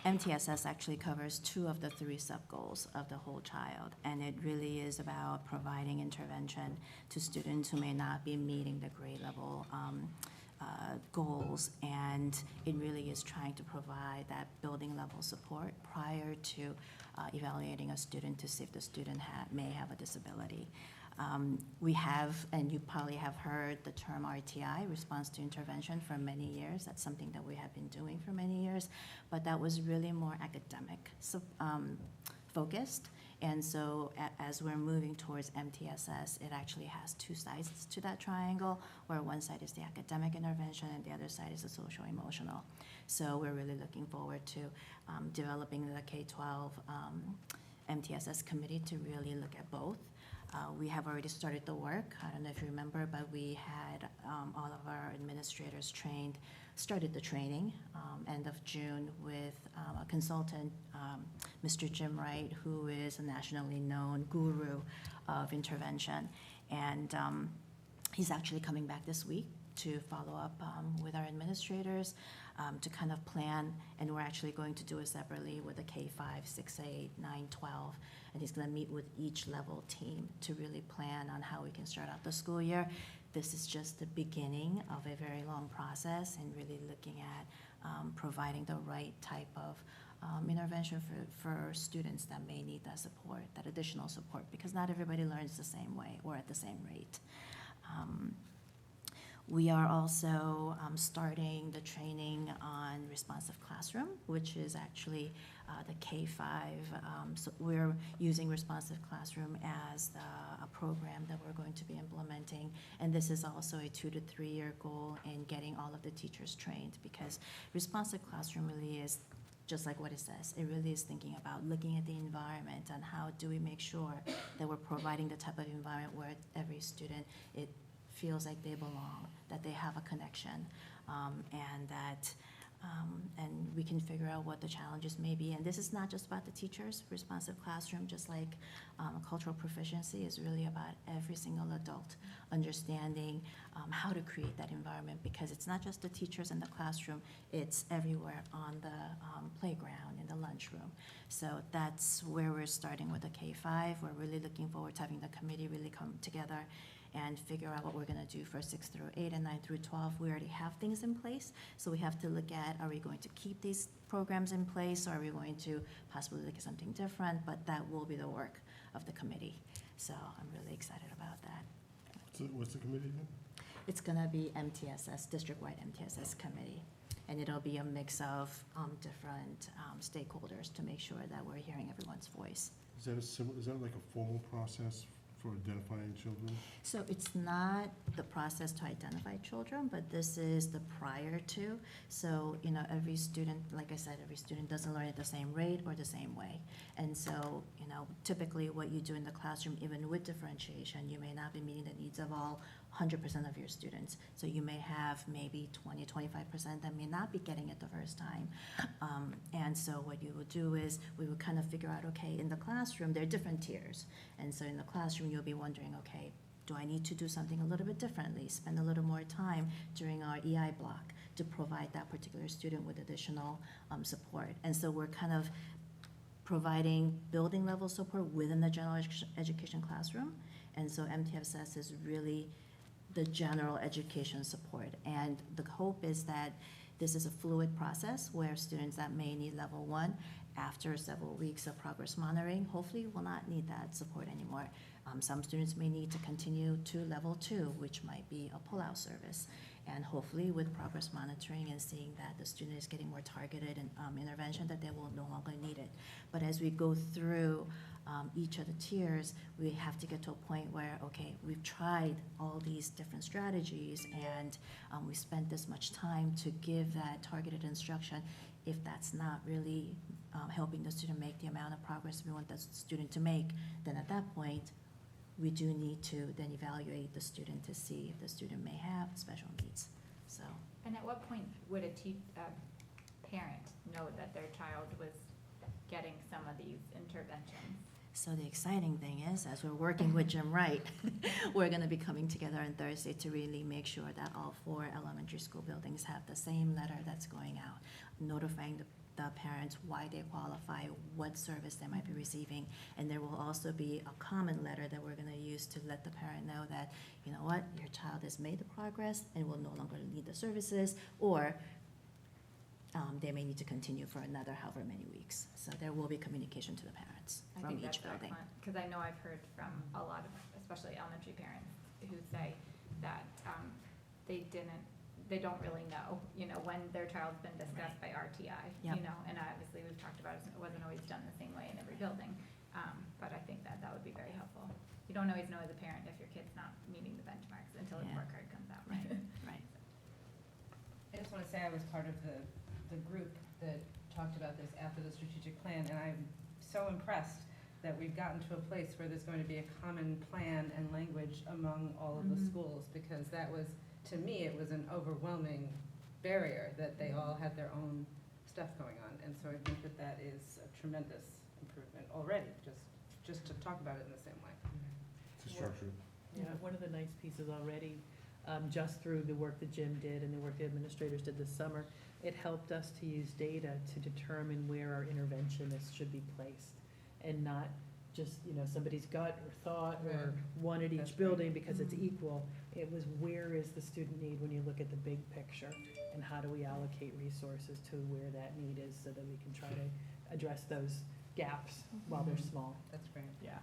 MTSS actually covers 2 of the 3 sub-goals of the whole child, and it really is about providing intervention to students who may not be meeting the grade level goals, and it really is trying to provide that building level support prior to evaluating a student to see if the student may have a disability. We have, and you probably have heard the term RTI, response to intervention, for many years. That's something that we have been doing for many years, but that was really more academic focused. And so as we're moving towards MTSS, it actually has 2 sides to that triangle, where one side is the academic intervention and the other side is the social emotional. So we're really looking forward to developing the K-12 MTSS committee to really look at both. We have already started the work. I don't know if you remember, but we had all of our administrators started the training end of June with a consultant, Mr. Jim Wright, who is a nationally known guru of intervention. And he's actually coming back this week to follow up with our administrators to kind of plan, and we're actually going to do it separately with the K-5, 6, 8, 9, 12, and he's going to meet with each level team to really plan on how we can start out the school year. This is just the beginning of a very long process, and really looking at providing the right type of intervention for students that may need that support, that additional support, because not everybody learns the same way or at the same rate. We are also starting the training on responsive classroom, which is actually the K-5. So we're using responsive classroom as a program that we're going to be implementing. And this is also a 2 to 3 year goal in getting all of the teachers trained, because responsive classroom really is just like what it says. It really is thinking about looking at the environment and how do we make sure that we're providing the type of environment where every student, it feels like they belong, that they have a connection, and that and we can figure out what the challenges may be. And this is not just about the teachers. Responsive classroom, just like cultural proficiency, is really about every single adult understanding how to create that environment, because it's not just the teachers in the classroom, it's everywhere on the playground, in the lunchroom. So that's where we're starting with the K-5. We're really looking forward to having the committee really come together and figure out what we're gonna do for 6 through 8 and 9 through 12. We already have things in place, so we have to look at, are we going to keep these programs in place, or are we going to possibly look at something different? But that will be the work of the committee. So I'm really excited about that. What's the committee again? It's gonna be MTSS, district-wide MTSS committee. And it'll be a mix of different stakeholders to make sure that we're hearing everyone's voice. Is that like a formal process for identifying children? So it's not the process to identify children, but this is the prior to. So, you know, every student, like I said, every student doesn't learn at the same rate or the same way. And so, you know, typically what you do in the classroom, even with differentiation, you may not be meeting the needs of all 100% of your students. So you may have maybe 20, 25% that may not be getting it the first time. And so what you would do is we would kind of figure out, okay, in the classroom, there are different tiers. And so in the classroom, you'll be wondering, okay, do I need to do something a little bit differently, spend a little more time during our EI block to provide that particular student with additional support? And so we're kind of providing building level support within the general education classroom. And so MTSS is really the general education support. And the hope is that this is a fluid process where students that may need level 1, after several weeks of progress monitoring, hopefully will not need that support anymore. Some students may need to continue to level 2, which might be a pull-out service. And hopefully with progress monitoring and seeing that the student is getting more targeted and intervention, that they will no longer need it. But as we go through each of the tiers, we have to get to a point where, okay, we've tried all these different strategies and we spent this much time to give that targeted instruction. If that's not really helping the student make the amount of progress we want the student to make, then at that point, we do need to then evaluate the student to see if the student may have special needs, so. And at what point would a parent know that their child was getting some of these interventions? So the exciting thing is, as we're working with Jim Wright, we're gonna be coming together on Thursday to really make sure that all 4 elementary school buildings have the same letter that's going out, notifying the parents why they qualify, what service they might be receiving, and there will also be a common letter that we're gonna use to let the parent know that, you know what, your child has made the progress and will no longer need the services, or they may need to continue for another however many weeks. So there will be communication to the parents from each building. Because I know I've heard from a lot of, especially elementary parents, who say that they don't really know, you know, when their child's been discussed by RTI, Yep. you know, and obviously we've talked about it wasn't always done the same way in every building. But I think that would be very helpful. You don't always know as a parent if your kid's not meeting the benchmarks until a Yeah. report card comes out. Right. I just want to say I was part of the group that talked about this after the strategic plan, and I'm so impressed that we've gotten to a place where there's going to be a common plan and language among all of the Mhm. schools, because that was, to me, it was an overwhelming barrier that they all had their own stuff going on. And so I think that that is a tremendous improvement already, just to talk about it in the same way. To structure it. Yeah, one of the nice pieces already, just through the work that Jim did and the work the administrators did this summer, it helped us to use data to determine where our interventionists should be placed, and not just, you know, somebody's gut or thought or one at That's each right. building because it's equal. It was, where is the student need when you look at the big picture, and how do we allocate resources to where that need is so that we can try to address those gaps while they're small. That's great. Yeah.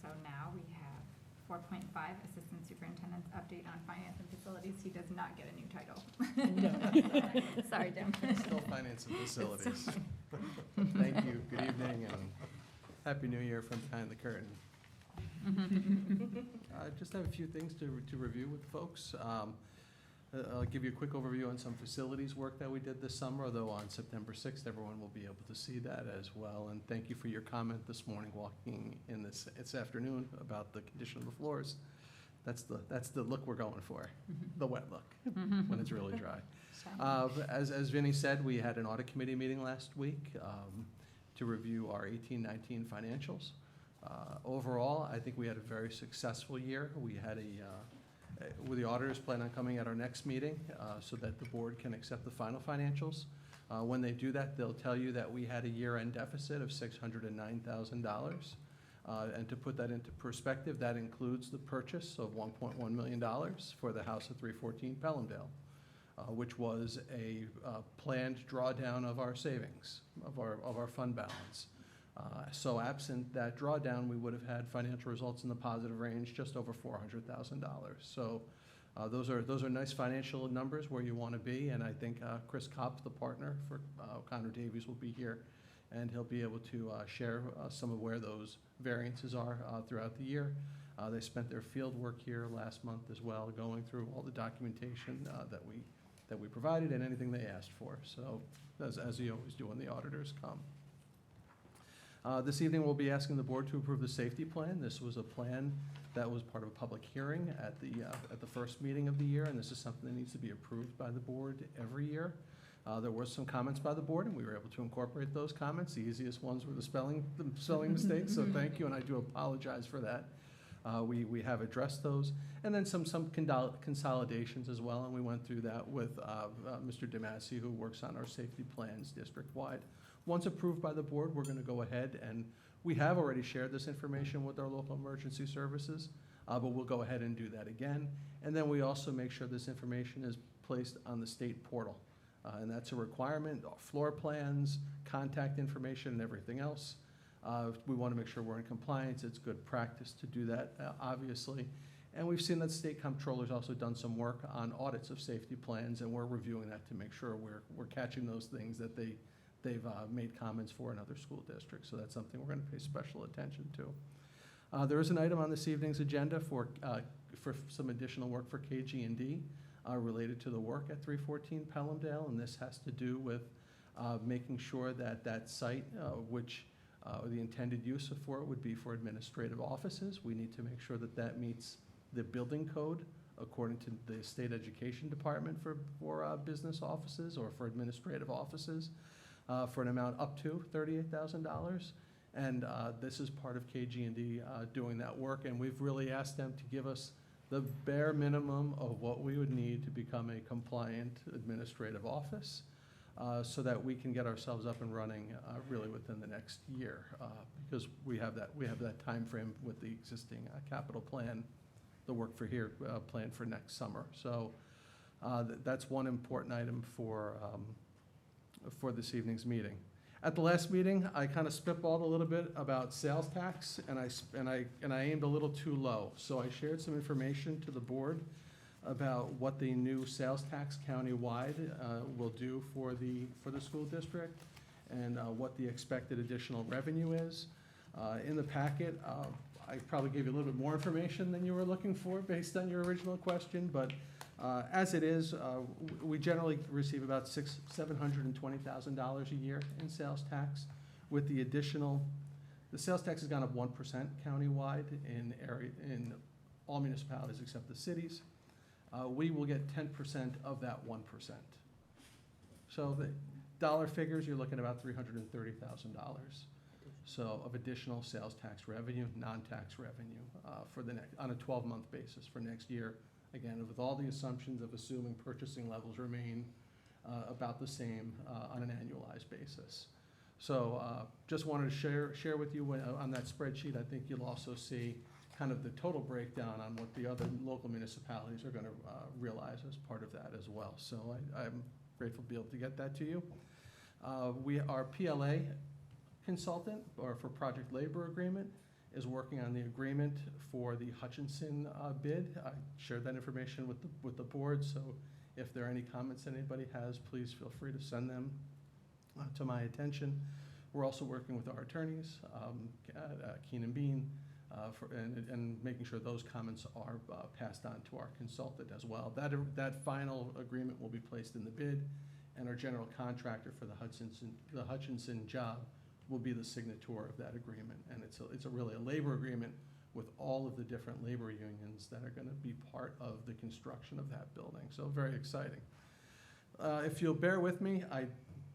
So now we have 4.5, Assistant Superintendent's update on finance and facilities. He does not get a new title. Sorry, Jim. Still finance and facilities. It's still Thank you, good evening, and Happy New Year from behind the curtain. I just have a few things to review with folks. I'll give you a quick overview on some facilities work that we did this summer, although on September 6th, everyone will be able to see that as well. And thank you for your comment this morning, walking in this afternoon, about the condition of the floors. That's the look we're going for, the wet look, when it's really dry. As Vinnie said, we had an audit committee meeting last week to review our 18-19 financials. Overall, I think we had a very successful year. We had the auditors plan on coming at our next meeting so that the board can accept the final financials. When they do that, they'll tell you that we had a year-end deficit of $609,000. And to put that into perspective, that includes the purchase of $1.1 million for the house at 314 Pelhamdale, which was a planned drawdown of our savings, of our fund balance. So absent that drawdown, we would have had financial results in the positive range, just over $400,000. So those are nice financial numbers where you want to be, and I think Chris Kopp, the partner for Connor Davies, will be here, and he'll be able to share some of where those variances are throughout the year. They spent their field work here last month as well, going through all the documentation that we provided and anything they asked for. So as you always do when the auditors come. This evening, we'll be asking the board to approve the safety plan. This was a plan that was part of a public hearing at the first meeting of the year, and this is something that needs to be approved by the board every year. There were some comments by the board, and we were able to incorporate those comments. The easiest ones were the spelling mistakes, so thank you, and I do apologize for that. We have addressed those, and then some consolidations as well, and we went through that with Mr. DeMasi, who works on our safety plans district-wide. Once approved by the board, we're going to go ahead, and we have already shared this information with our local emergency services, but we'll go ahead and do that again. And then we also make sure this information is placed on the state portal, and that's a requirement, floor plans, contact information, and everything else. We want to make sure we're in compliance. It's good practice to do that, obviously. And we've seen that state comptroller's also done some work on audits of safety plans, and we're reviewing that to make sure we're catching those things that they've made comments for in other school districts. So that's something we're going to pay special attention to. There is an item on this evening's agenda for some additional work for KG&D related to the work at 314 Pelhamdale, and this has to do with making sure that that site, which the intended use for it would be for administrative offices. We need to make sure that that meets the building code according to the state education department for business offices or for administrative offices for an amount up to $38,000. And this is part of KG&D doing that work, and we've really asked them to give us the bare minimum of what we would need to become a compliant administrative office. So that we can get ourselves up and running really within the next year, because we have that time frame with the existing capital plan, the work for here planned for next summer. So that's one important item for this evening's meeting. At the last meeting, I kind of spitballed a little bit about sales tax, and I aimed a little too low. So I shared some information to the board about what the new sales tax countywide will do for the school district, and what the expected additional revenue is. In the packet, I probably gave you a little bit more information than you were looking for based on your original question, but as it is, we generally receive about $720,000 a year in sales tax. With the sales tax has gone up 1% countywide in all municipalities except the cities. We will get 10% of that 1%. So the dollar figures, you're looking at about $330,000. So of additional sales tax revenue, non-tax revenue on a 12-month basis for next year. Again, with all the assumptions of assuming purchasing levels remain about the same on an annualized basis. So just wanted to share with you on that spreadsheet. I think you'll also see kind of the total breakdown on what the other local municipalities are going to realize as part of that as well. So I'm grateful to be able to get that to you. Our PLA consultant, or for project labor agreement, is working on the agreement for the Hutchinson bid. I shared that information with the board, so if there are any comments anybody has, please feel free to send them to my attention. We're also working with our attorneys, Keenan Bean, and making sure those comments are passed on to our consultant as well. That final agreement will be placed in the bid, and our general contractor for the Hutchinson job will be the signator of that agreement. And it's really a labor agreement with all of the different labor unions that are gonna be part of the construction of that building. So very exciting. If you'll bear with me,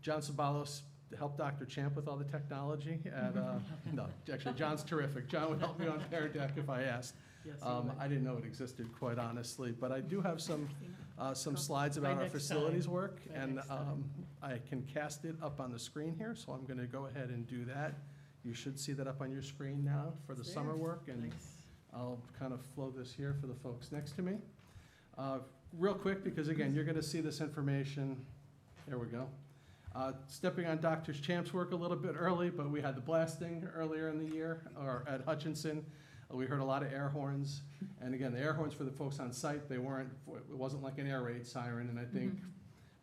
John Sabalos helped Dr. Champ with all the technology at, no, actually, John's terrific. John would help me on Pear Deck if I asked. Yes, I didn't know it existed, quite honestly, but I do have some slides about our next facilities time. work, By and next time. I can cast it up on the screen here, so I'm gonna go ahead and do that. You should see that up on your screen now for the It's summer there. work, and Nice. I'll kind of flow this here for the folks next to me. Real quick, because again, you're gonna see this information, there we go. Stepping on Dr. Champ's work a little bit early, but we had the blasting earlier in the year, or at Hutchinson. We heard a lot of air horns, and again, the air horns for the folks on site, it wasn't like an air raid siren, and I think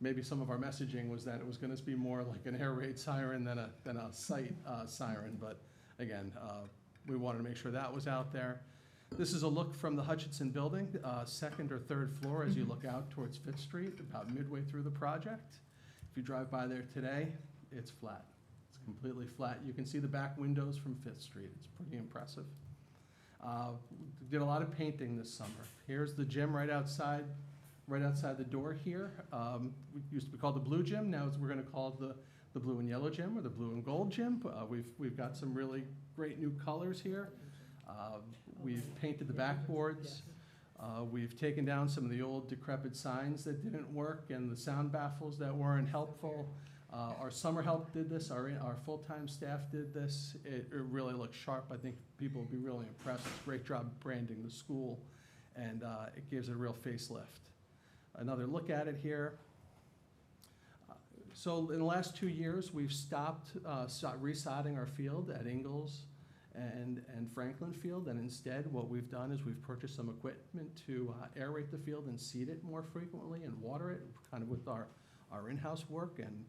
maybe some of our messaging was that it was gonna be more like an air raid siren than a site siren, but again, we wanted to make sure that was out there. This is a look from the Hutchinson building, second or third floor as you look out towards Fifth Street, about midway through the project. If you drive by there today, it's flat. It's completely flat. You can see the back windows from Fifth Street. It's pretty impressive. We did a lot of painting this summer. Here's the gym right outside the door here. We used to be called the blue gym. Now we're gonna call it the blue and yellow gym, or the blue and gold gym. We've got some really great new colors here. We've painted the backboards. We've taken down some of the old decrepit signs that didn't work and the sound baffles that weren't helpful. Our summer help did this, our full-time staff did this. It really looks sharp. I think people will be really impressed. It's a great job branding the school, and it gives it a real facelift. Another look at it here. So in the last 2 years, we've stopped resodding our field at Ingalls and Franklin Field, and instead what we've done is we've purchased some equipment to aerate the field and seed it more frequently and water it, kind of with our in-house work. And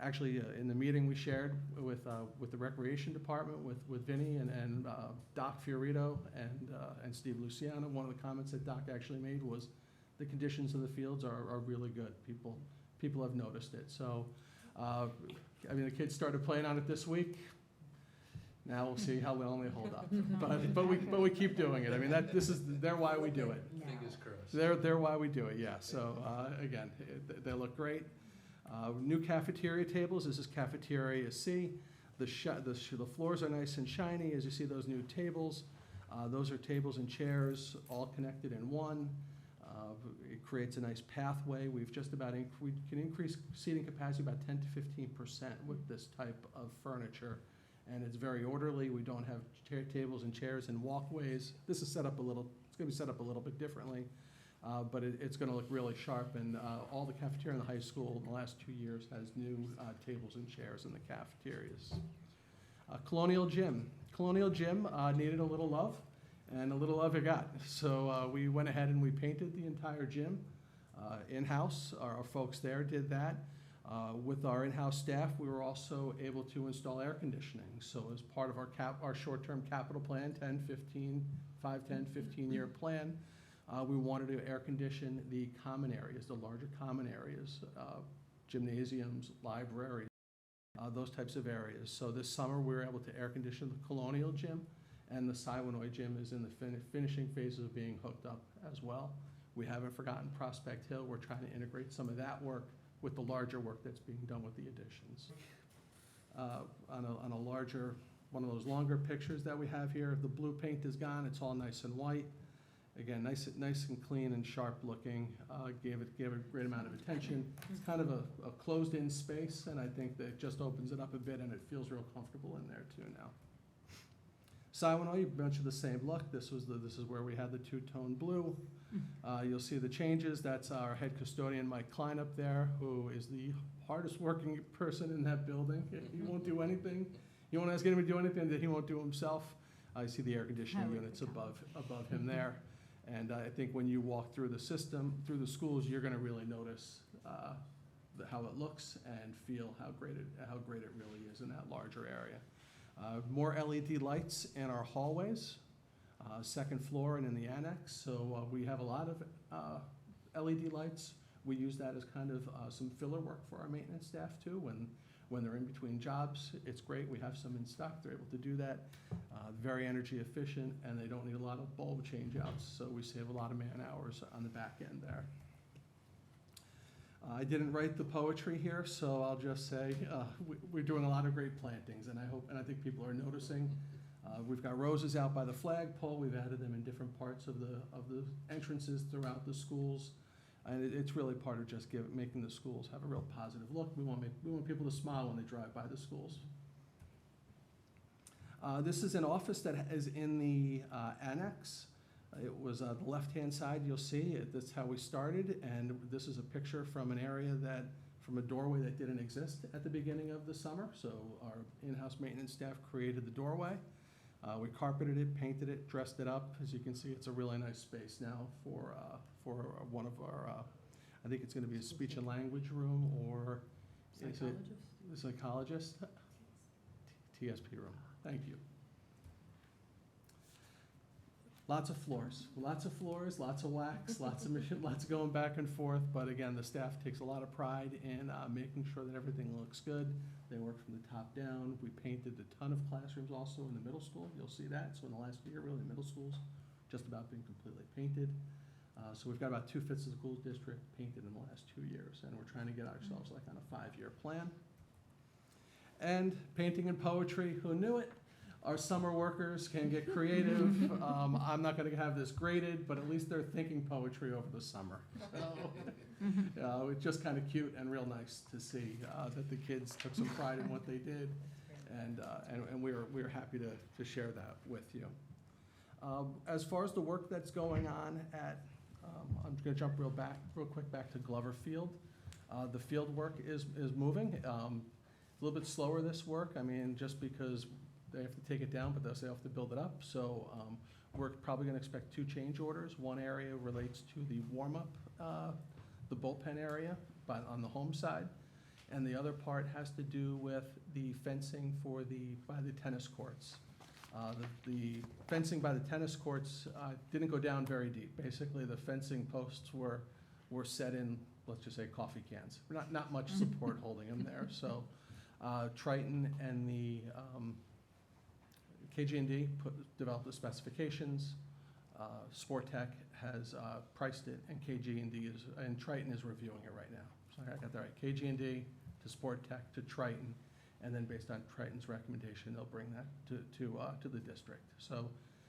actually, in the meeting we shared with the Recreation Department, with Vinny and Doc Fiorito and Steve Luciano, one of the comments that Doc actually made was the conditions of the fields are really good. People have noticed it. So, I mean, the kids started playing on it this week. Now we'll see how well they hold up. But we keep doing it. I mean, they're why we do it. Fingers crossed. They're why we do it, yeah. So, again, they look great. New cafeteria tables, this is cafeteria C. The floors are nice and shiny, as you see those new tables. Those are tables and chairs, all connected in one. It creates a nice pathway. We can increase seating capacity about 10 to 15% with this type of furniture. And it's very orderly. We don't have tables and chairs and walkways. This is it's gonna be set up a little bit differently. But it's gonna look really sharp, and all the cafeteria in the high school in the last 2 years has new tables and chairs in the cafeterias. Colonial Gym needed a little love, and a little love it got. So we went ahead and we painted the entire gym in-house. Our folks there did that. With our in-house staff, we were also able to install air conditioning. So as part of our short-term capital plan, 15-year plan, we wanted to air condition the common areas, the larger common areas, gymnasiums, libraries, those types of areas. So this summer, we were able to air condition the Colonial Gym, and the Siwanoy Gym is in the finishing phases of being hooked up as well. We haven't forgotten Prospect Hill. We're trying to integrate some of that work with the larger work that's being done with the additions. On a larger, one of those longer pictures that we have here, the blue paint is gone. It's all nice and white. Again, nice and clean and sharp looking. Gave it a great amount of attention. It's kind of a closed-in space, and I think that it just opens it up a bit, and it feels real comfortable in there too now. Siwanoy, you mentioned the same look. This is where we had the two-tone blue. You'll see the changes. That's our head custodian, Mike Klein, up there, who is the hardest working person in that building. He won't do anything. You won't ask anybody to do anything that he won't do himself. You see the air conditioning units above him there. And I think when you walk through the system, through the schools, you're going to really notice how it looks and feel how great it really is in that larger area. More LED lights in our hallways, second floor and in the annex. So we have a lot of LED lights. We use that as kind of some filler work for our maintenance staff too. When they're in between jobs, it's great. We have some in stock. They're able to do that. Very energy efficient, and they don't need a lot of bulb change outs. So we save a lot of man hours on the back end there. I didn't write the poetry here, so I'll just say we're doing a lot of great plantings, and I think people are noticing. We've got roses out by the flagpole. We've added them in different parts of the entrances throughout the schools, and it's really part of just making the schools have a real positive look. We want people to smile when they drive by the schools. This is an office that is in the annex. It was the left-hand side, you'll see. That's how we started, and this is a picture from an area from a doorway that didn't exist at the beginning of the summer. So our in-house maintenance staff created the doorway. We carpeted it, painted it, dressed it up. As you can see, it's a really nice space now for one of our, I think it's gonna be a speech and language room, or is it the psychologist? TSP room, thank you. Lots of floors, lots of wax, lots of lots of going back and forth. But again, the staff takes a lot of pride in making sure that everything looks good. They work from the top down. We painted a ton of classrooms also in the middle school. You'll see that. So in the last year, really, middle school's just about being completely painted. So we've got about 2/5 of the school district painted in the last 2 years, and we're trying to get ourselves like on a 5-year plan. And painting and poetry, who knew it? Our summer workers can get creative. I'm not gonna have this graded, but at least they're thinking poetry over the summer. So, it's just kind of cute and real nice to see that the kids took some pride in what they did, and we're happy to share that with you. As far as the work that's going on I'm gonna jump real quick back to Glover Field. The field work is moving. A little bit slower this work, I mean, just because they have to take it down, but they also have to build it up. So we're probably gonna expect 2 change orders. One area relates to the warm-up, the bullpen area, but on the home side. And the other part has to do with the fencing by the tennis courts. The fencing by the tennis courts didn't go down very deep. Basically, the fencing posts were set in, let's just say, coffee cans. Not much support holding them there. So Triton and the KG&D developed the specifications. Sport Tech has priced it, and KG&D and Triton is reviewing it right now. So I got that right. KG&D to Sport Tech to Triton, and then based on Triton's recommendation, they'll bring that to the district. So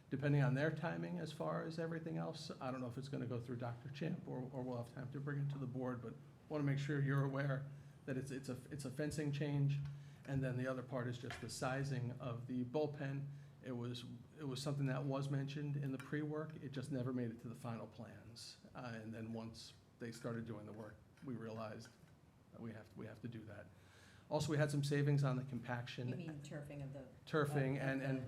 depending on their timing as far as everything else, I don't know if it's going to go through Dr. Champ or we'll have time to bring it to the board, but want to make sure you're aware that it's a fencing change. And then the other part is just the sizing of the bullpen. It was something that was mentioned in the pre-work. It just never made it to the final plans. And then once they started doing the work, we realized that we have to do that. Also, we had some savings on the compaction. You mean turfing of the? Turfing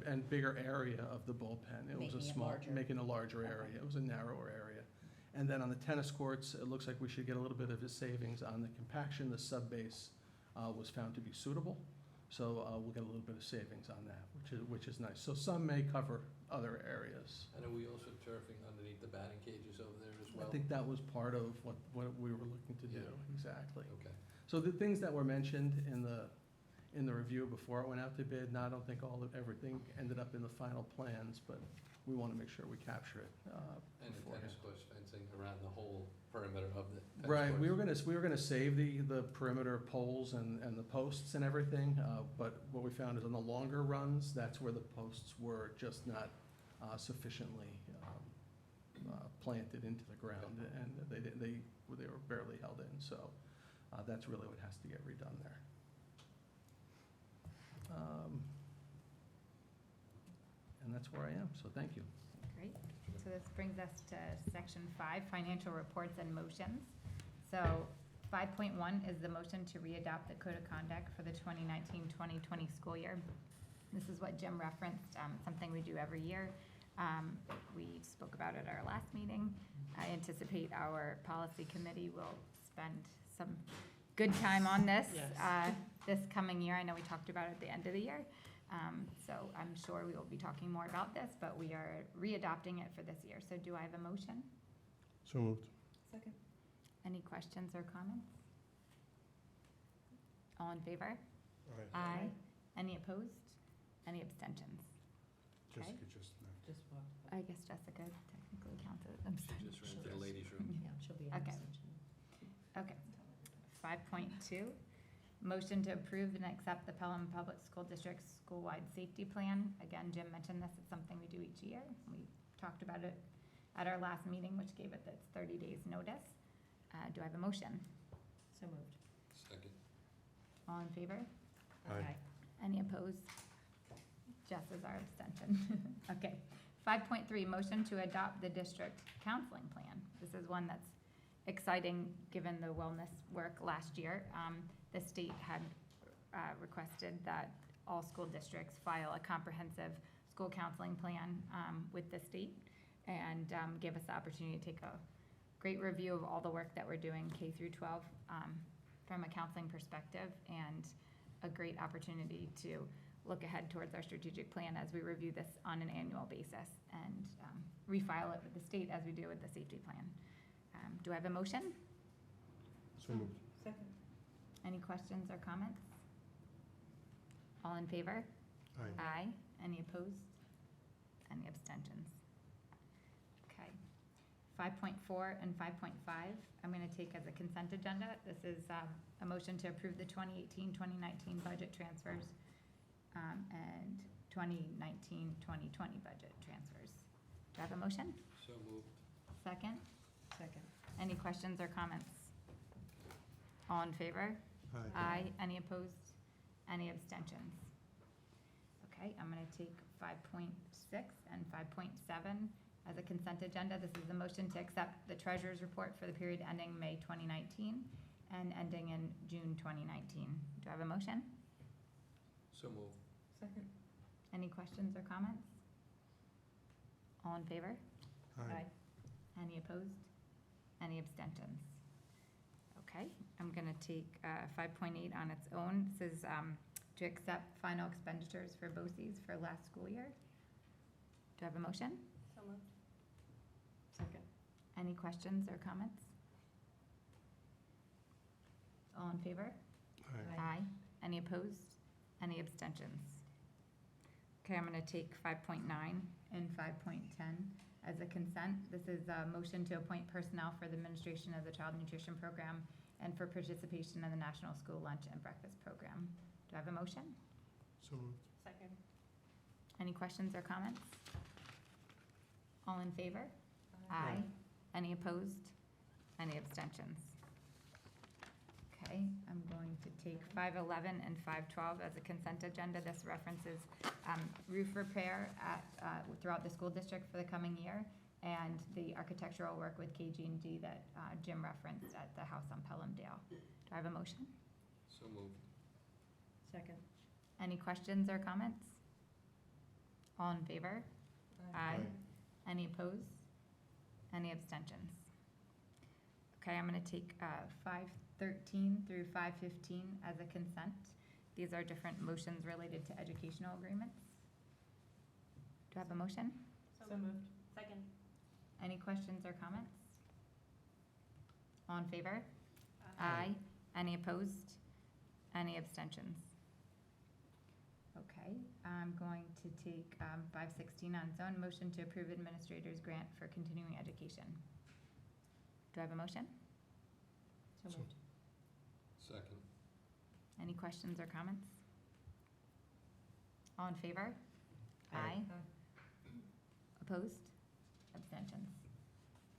and bigger area of the bullpen. It was making a larger area. It was a narrower area. And then on the tennis courts, it looks like we should get a little bit of a savings on the compaction. The sub-base was found to be suitable. So we'll get a little bit of savings on that, which is nice. So some may cover other areas. And are we also turfing underneath the batting cages over there as well? I think that was part of what we were looking to do, Yeah. exactly. Okay. So the things that were mentioned in the review before it went out to bid, now I don't think everything ended up in the final plans, but we want to make sure we capture it And the beforehand. tennis courts fencing around the whole perimeter of the tennis Right, courts? we were gonna save the perimeter poles and the posts and everything, but what we found is on the longer runs, that's where the posts were just not sufficiently planted into the ground, and they were barely held in, so that's really what has to get redone there. And that's where I am, so thank you. Great. So this brings us to section 5, financial reports and motions. So 5.1 is the motion to readopt the code of conduct for the 2019-2020 school year. This is what Jim referenced, something we do every year. We spoke about it at our last meeting. I anticipate our policy committee will spend some good time on this Yes. this coming year. I know we talked about it at the end of the year. So I'm sure we will be talking more about this, but we are readopting it for this year. So do I have a motion? So moved. Second. Any questions or comments? All in favor? Aye. Aye. Any opposed? Any abstentions? Okay. Jessica just left. Just walked. I guess Jessica technically counts as She abstention. just ran to the ladies' room. Yeah, she'll be an Okay. abstention. Okay. 5.2, motion to approve and accept the Pelham Public School District's school-wide safety plan. Again, Jim mentioned this, it's something we do each year. We talked about it at our last meeting, which gave it its 30 days notice. Do I have a motion? So moved. Second. All in favor? Aye. Any opposed? Jess is our abstention. Okay. 5.3, motion to adopt the district counseling plan. This is one that's exciting, given the wellness work last year. The state had requested that all school districts file a comprehensive school counseling plan with the state, and give us the opportunity to take a great review of all the work that we're doing K through 12 from a counseling perspective, and a great opportunity to look ahead towards our strategic plan as we review this on an annual basis, and refile it with the state as we do with the safety plan. Do I have a motion? So moved. Second. Any questions or comments? All in favor? Aye. Aye. Any opposed? Any abstentions? Okay. 5.4 and 5.5, I'm going to take as a consent agenda. This is a motion to approve the 2018-2019 budget transfers and 2019-2020 budget transfers. Do I have a motion? So moved. Second? Second. Any questions or comments? All in favor? Aye. Aye. Any opposed? Any abstentions? Okay, I'm going to take 5.6 and 5.7 as a consent agenda. This is a motion to accept the treasurer's report for the period ending May 2019 and ending in June 2019. Do I have a motion? So moved. Second. Any questions or comments? All in favor? Aye. Any opposed? Any abstentions? Okay, I'm going to take 5.8 on its own. This is to accept final expenditures for BOCES for last school year. Do I have a motion? So moved. Second. Any questions or comments? All in favor? Aye. Aye. Any opposed? Any abstentions? Okay, I'm going to take 5.9 and 5.10 as a consent. This is a motion to appoint personnel for the administration of the Child Nutrition Program and for participation in the National School Lunch and Breakfast Program. Do I have a motion? So moved. Second. Any questions or comments? All in favor? Aye. Any opposed? Any abstentions? Okay, I'm going to take 5.11 and 5.12 as a consent agenda. This references roof repair throughout the school district for the coming year, and the architectural work with KG&G that Jim referenced at the house on Pelhamdale. Do I have a motion? So moved. Second. Any questions or comments? All in favor? Aye. Any opposed? Any abstentions? Okay, I'm going to take 5.13 through 5.15 as a consent. These are different motions related to educational agreements. Do I have a motion? So moved. Second. Any questions or comments? All in favor? Aye. Any opposed? Any abstentions? Okay, I'm going to take 5.16 on its own, motion to approve administrator's grant for continuing education. Do I have a motion? So So- moved. Second. Any questions or comments? All in favor? Aye. Opposed? Abstentions?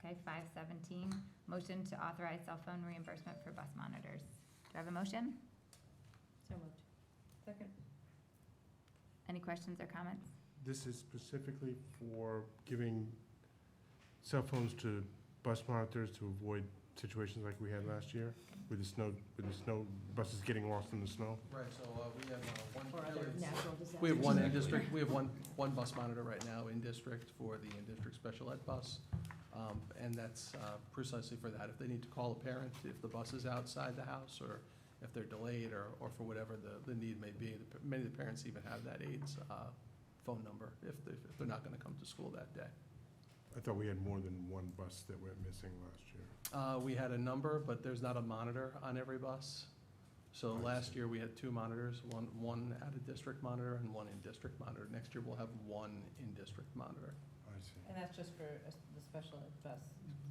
Okay, 5.17, motion to authorize cell phone reimbursement for bus monitors. Do I have a motion? So moved. Second. Any questions or comments? This is specifically for giving cell phones to bus monitors to avoid situations like we had last year with the snow buses getting lost in the snow. Right, so we have Or one, other natural disasters. we have one in Exactly. district, we have one bus monitor right now in district for the in-district special ed bus. And that's precisely for that. If they need to call a parent, if the bus is outside the house, or if they're delayed or for whatever the need may be. Many of the parents even have that aide's phone number if they're not going to come to school that day. I thought we had more than one bus that went missing last year. We had a number, but there's not a monitor on every bus. So I last see. year, we had 2 monitors, one out-of-district monitor and one in-district monitor. Next year, we'll have one in-district monitor. I see. And that's just for the special ed bus,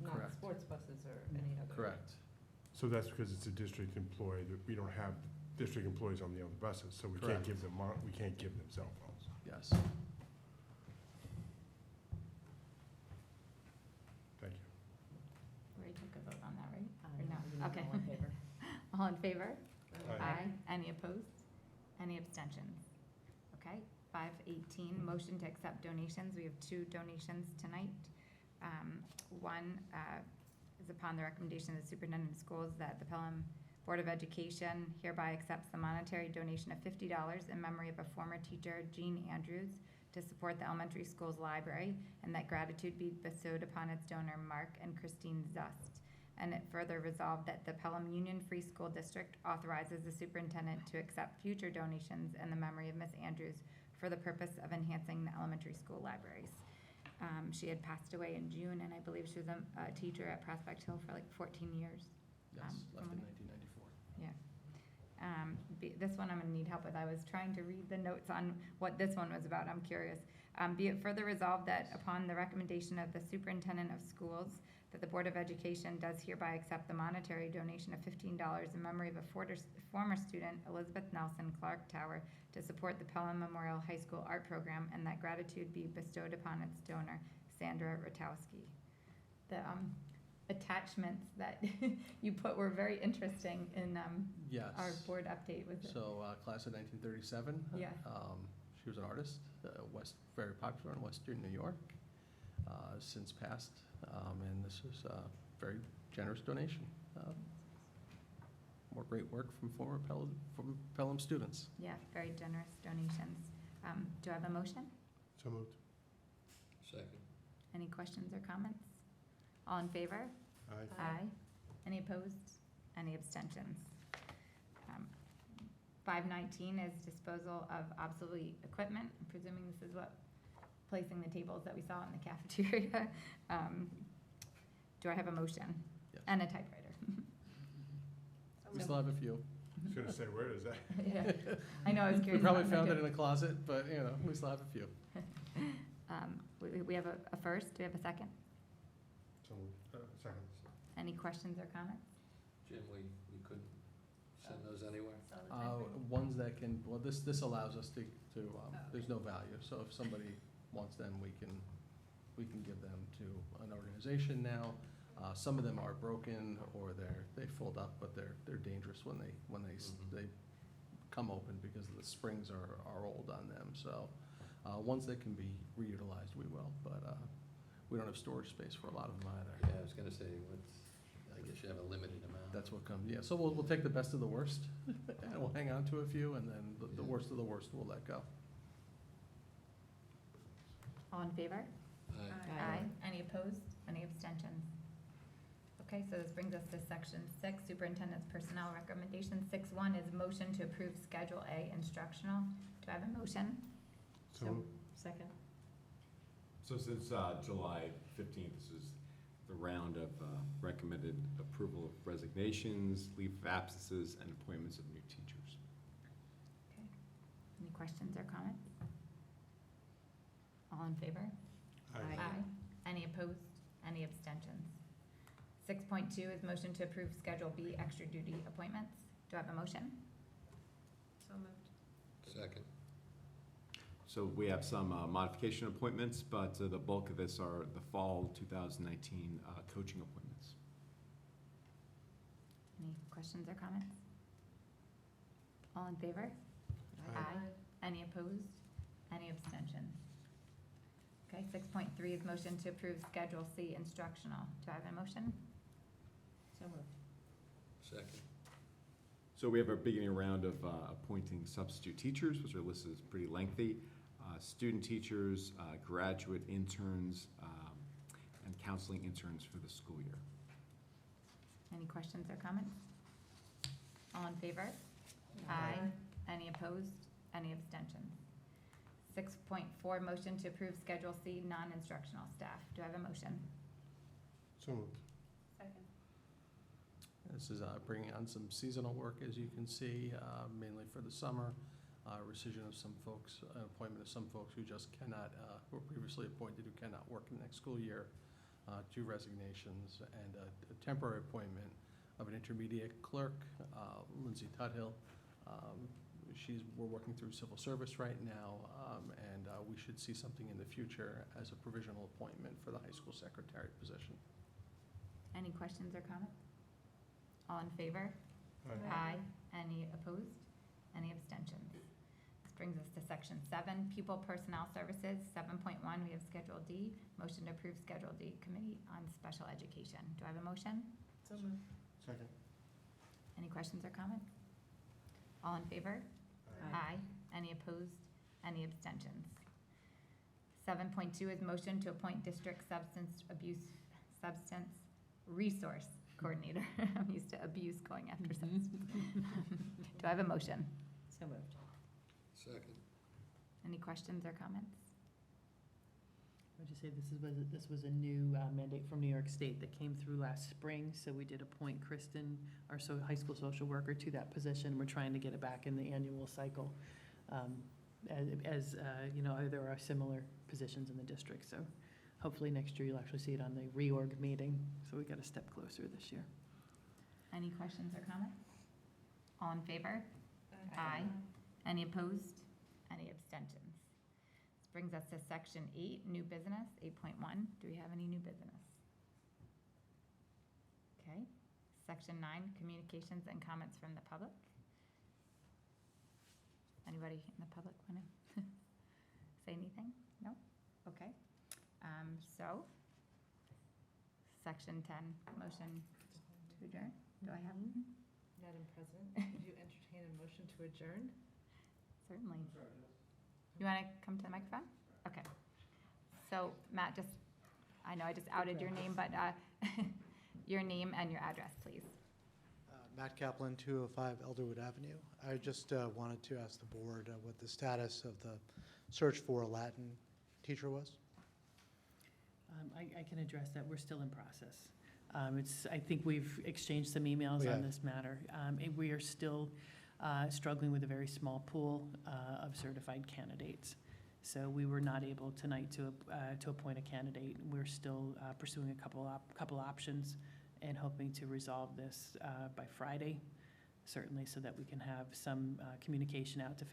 not Correct. sports buses or any other? Correct. So that's because it's a district employee, that we don't have district employees on the other buses, so we can't Correct. give them, we can't give them cell phones. Yes. Thank you. We already took a vote on that, right? Um, Or no? you need Okay. all in favor. All in favor? Aye. Any opposed? Any abstentions? Okay, 518, motion to accept donations. We have 2 donations tonight. One is upon the recommendation of the superintendent of schools that the Pelham Board of Education hereby accepts the monetary donation of $50 in memory of a former teacher, Jean Andrews, to support the elementary school's library, and that gratitude be bestowed upon its donor, Mark and Christine Zust. And it further resolved that the Pelham Union Free School District authorizes the superintendent to accept future donations in the memory of Ms. Andrews for the purpose of enhancing the elementary school libraries. She had passed away in June, and I believe she was a teacher at Prospect Hill for like 14 years. Yes, from left in what 1994. This one I'm gonna need help with. I was trying to read the notes on what this one was about. I'm curious. Be it further resolved that upon the recommendation of the superintendent of schools, that the Board of Education does hereby accept the monetary donation of $15 in memory of a former student, Elizabeth Nelson, Clark Tower, to support the Pelham Memorial High School art program, and that gratitude be bestowed upon its donor, Sandra Rotowski. The attachments that you put were very interesting in Yes. our board update with it. So, class of 1937. Yeah. She was an artist, very popular in Western New York, since passed, and this is a very generous donation. More great work from former Pelham students. Yeah, very generous donations. Do I have a motion? So moved. Second. Any questions or comments? All in favor? Aye. Aye. Any opposed? Any abstentions? 519 is disposal of obsolete equipment. I'm presuming this is what, placing the tables that we saw in the cafeteria. Do I have a motion? Yes. And a typewriter. We still have a few. I was gonna say, where is that? Yeah, I know, I was We curious. probably about that found it too. in a closet, but, we still have a few. We have a first, do we have a second? So moved. Second. Any questions or comments? Jim, we couldn't send those anywhere? Ones that can, well, this allows us to, there's no value, so if somebody wants them, we can give them to an organization now. Some of them are broken or they fold up, but they're dangerous when they come open because the springs are old on them, so, ones that can be reutilized, we will, but, we don't have storage space for a lot of them either. Yeah, I was gonna say, I guess you have a limited amount. That's what comes, yeah, so we'll take the best of the worst, and we'll hang on to a few, and then the worst of the worst we'll let go. All in favor? Aye. Any opposed? Any abstentions? Okay, so this brings us to section 6, superintendent's personnel recommendations. 6.1 is motion to approve Schedule A instructional. Do I have a motion? So moved. Second. So since July 15th, this is the round of recommended approval of resignations, leave of absences, and appointments of new teachers. Okay. Any questions or comments? All in favor? Aye. Any opposed? Any abstentions? 6.2 is motion to approve Schedule B extra duty appointments. Do I have a motion? So moved. Second. So we have some modification appointments, but the bulk of this are the fall 2019 coaching appointments. Any questions or comments? All in favor? Aye. Any opposed? Any abstentions? Okay, 6.3 is motion to approve Schedule C instructional. Do I have a motion? So moved. Second. So we have our beginning round of appointing substitute teachers, which are listed as pretty lengthy. Student teachers, graduate interns, and counseling interns for the school year. Any questions or comments? All in favor? Aye. Any opposed? Any abstentions? 6.4, motion to approve Schedule C, non-instructional staff. Do I have a motion? So moved. Second. This is bringing on some seasonal work, as you can see, mainly for the summer. Rescission of some folks, appointment of some folks who just cannot, were previously appointed who cannot work in the next school year, 2 resignations, and a temporary appointment of an intermediate clerk, Lindsay Tuthill. We're working through civil service right now, and we should see something in the future as a provisional appointment for the high school secretary position. Any questions or comments? All in favor? Aye. Any opposed? Any abstentions? This brings us to Section 7, Pupil Personnel Services. 7.1, we have Schedule D. Motion to approve Schedule D, Committee on Special Education. Do I have a motion? So moved. Second. Any questions or comments? All in favor? Aye. Any opposed? Any abstentions? 7.2 is motion to appoint District Substance Resource Coordinator. I'm used to abuse going after substance. Do I have a motion? So moved. Second. Any questions or comments? I would just say this was a new mandate from New York State that came through last spring, so we did appoint Kristen, our high school social worker, to that position. We're trying to get it back in the annual cycle. You know, there are similar positions in the district, so hopefully next year you'll actually see it on the reorg meeting, so we got a step closer this year. Any questions or comments? All in favor? Aye. Any opposed? Any abstentions? This brings us to Section 8, New Business, 8.1. Do we have any new business? Okay. Section 9, Communications and Comments from the Public. Anybody in the public want to say anything? No? Okay. So, Section 10, motion to adjourn. Do I have? Madam President, would you entertain a motion to adjourn? Certainly. You want to come to the microphone? Okay. So, Matt, I know I just outed your name, but your name and your address, please. Matt Kaplan, 205 Elderwood Avenue. I just wanted to ask the board what the status of the search for a Latin teacher was. I can address that. We're still in process. I think we've exchanged some emails on this matter. And we are still struggling with a very small pool of certified candidates. So we were not able tonight to appoint a candidate. We're still pursuing a couple options and hoping to resolve this by Friday, certainly, so that we can have some communication out to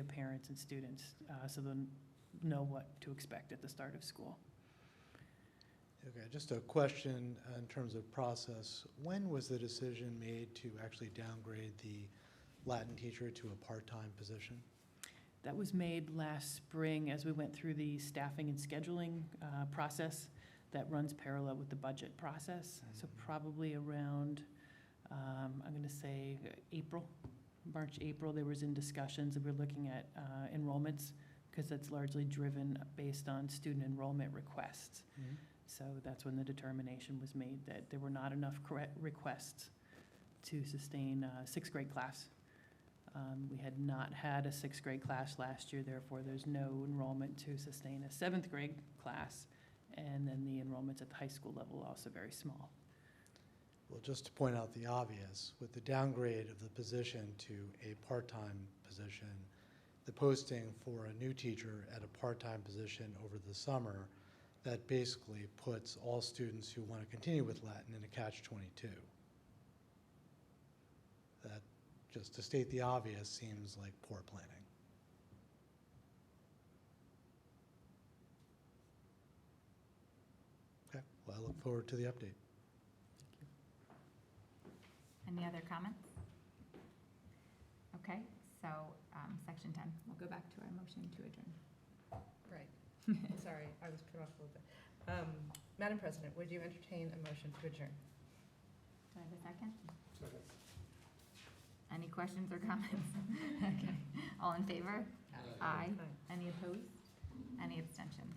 parents and students so they'll know what to expect at the start of school. Okay, just a question in terms of process. When was the decision made to actually downgrade the Latin teacher to a part-time position? That was made last spring as we went through the staffing and scheduling process that runs parallel with the budget process. So probably around, I'm going to say March, April, there was in discussions, and we're looking at enrollments, because that's largely driven based on student enrollment requests. Mm-hmm. So that's when the determination was made that there were not enough requests to sustain a 6th grade class. We had not had a 6th grade class last year, therefore there's no enrollment to sustain a 7th grade class. And then the enrollments at the high school level are also very small. Well, just to point out the obvious, with the downgrade of the position to a part-time position, the posting for a new teacher at a part-time position over the summer, that basically puts all students who want to continue with Latin in a catch-22. That, just to state the obvious, seems like poor planning. Okay, well, I look forward to the update. Any other comments? Okay, so Section 10, we'll go back to our motion to adjourn. Right. Sorry, I was put off a little bit. Madam President, would you entertain a motion to adjourn? Do I have a second? Second. Any questions or comments? Okay, all in favor? Aye. Aye. Any opposed? Any abstentions?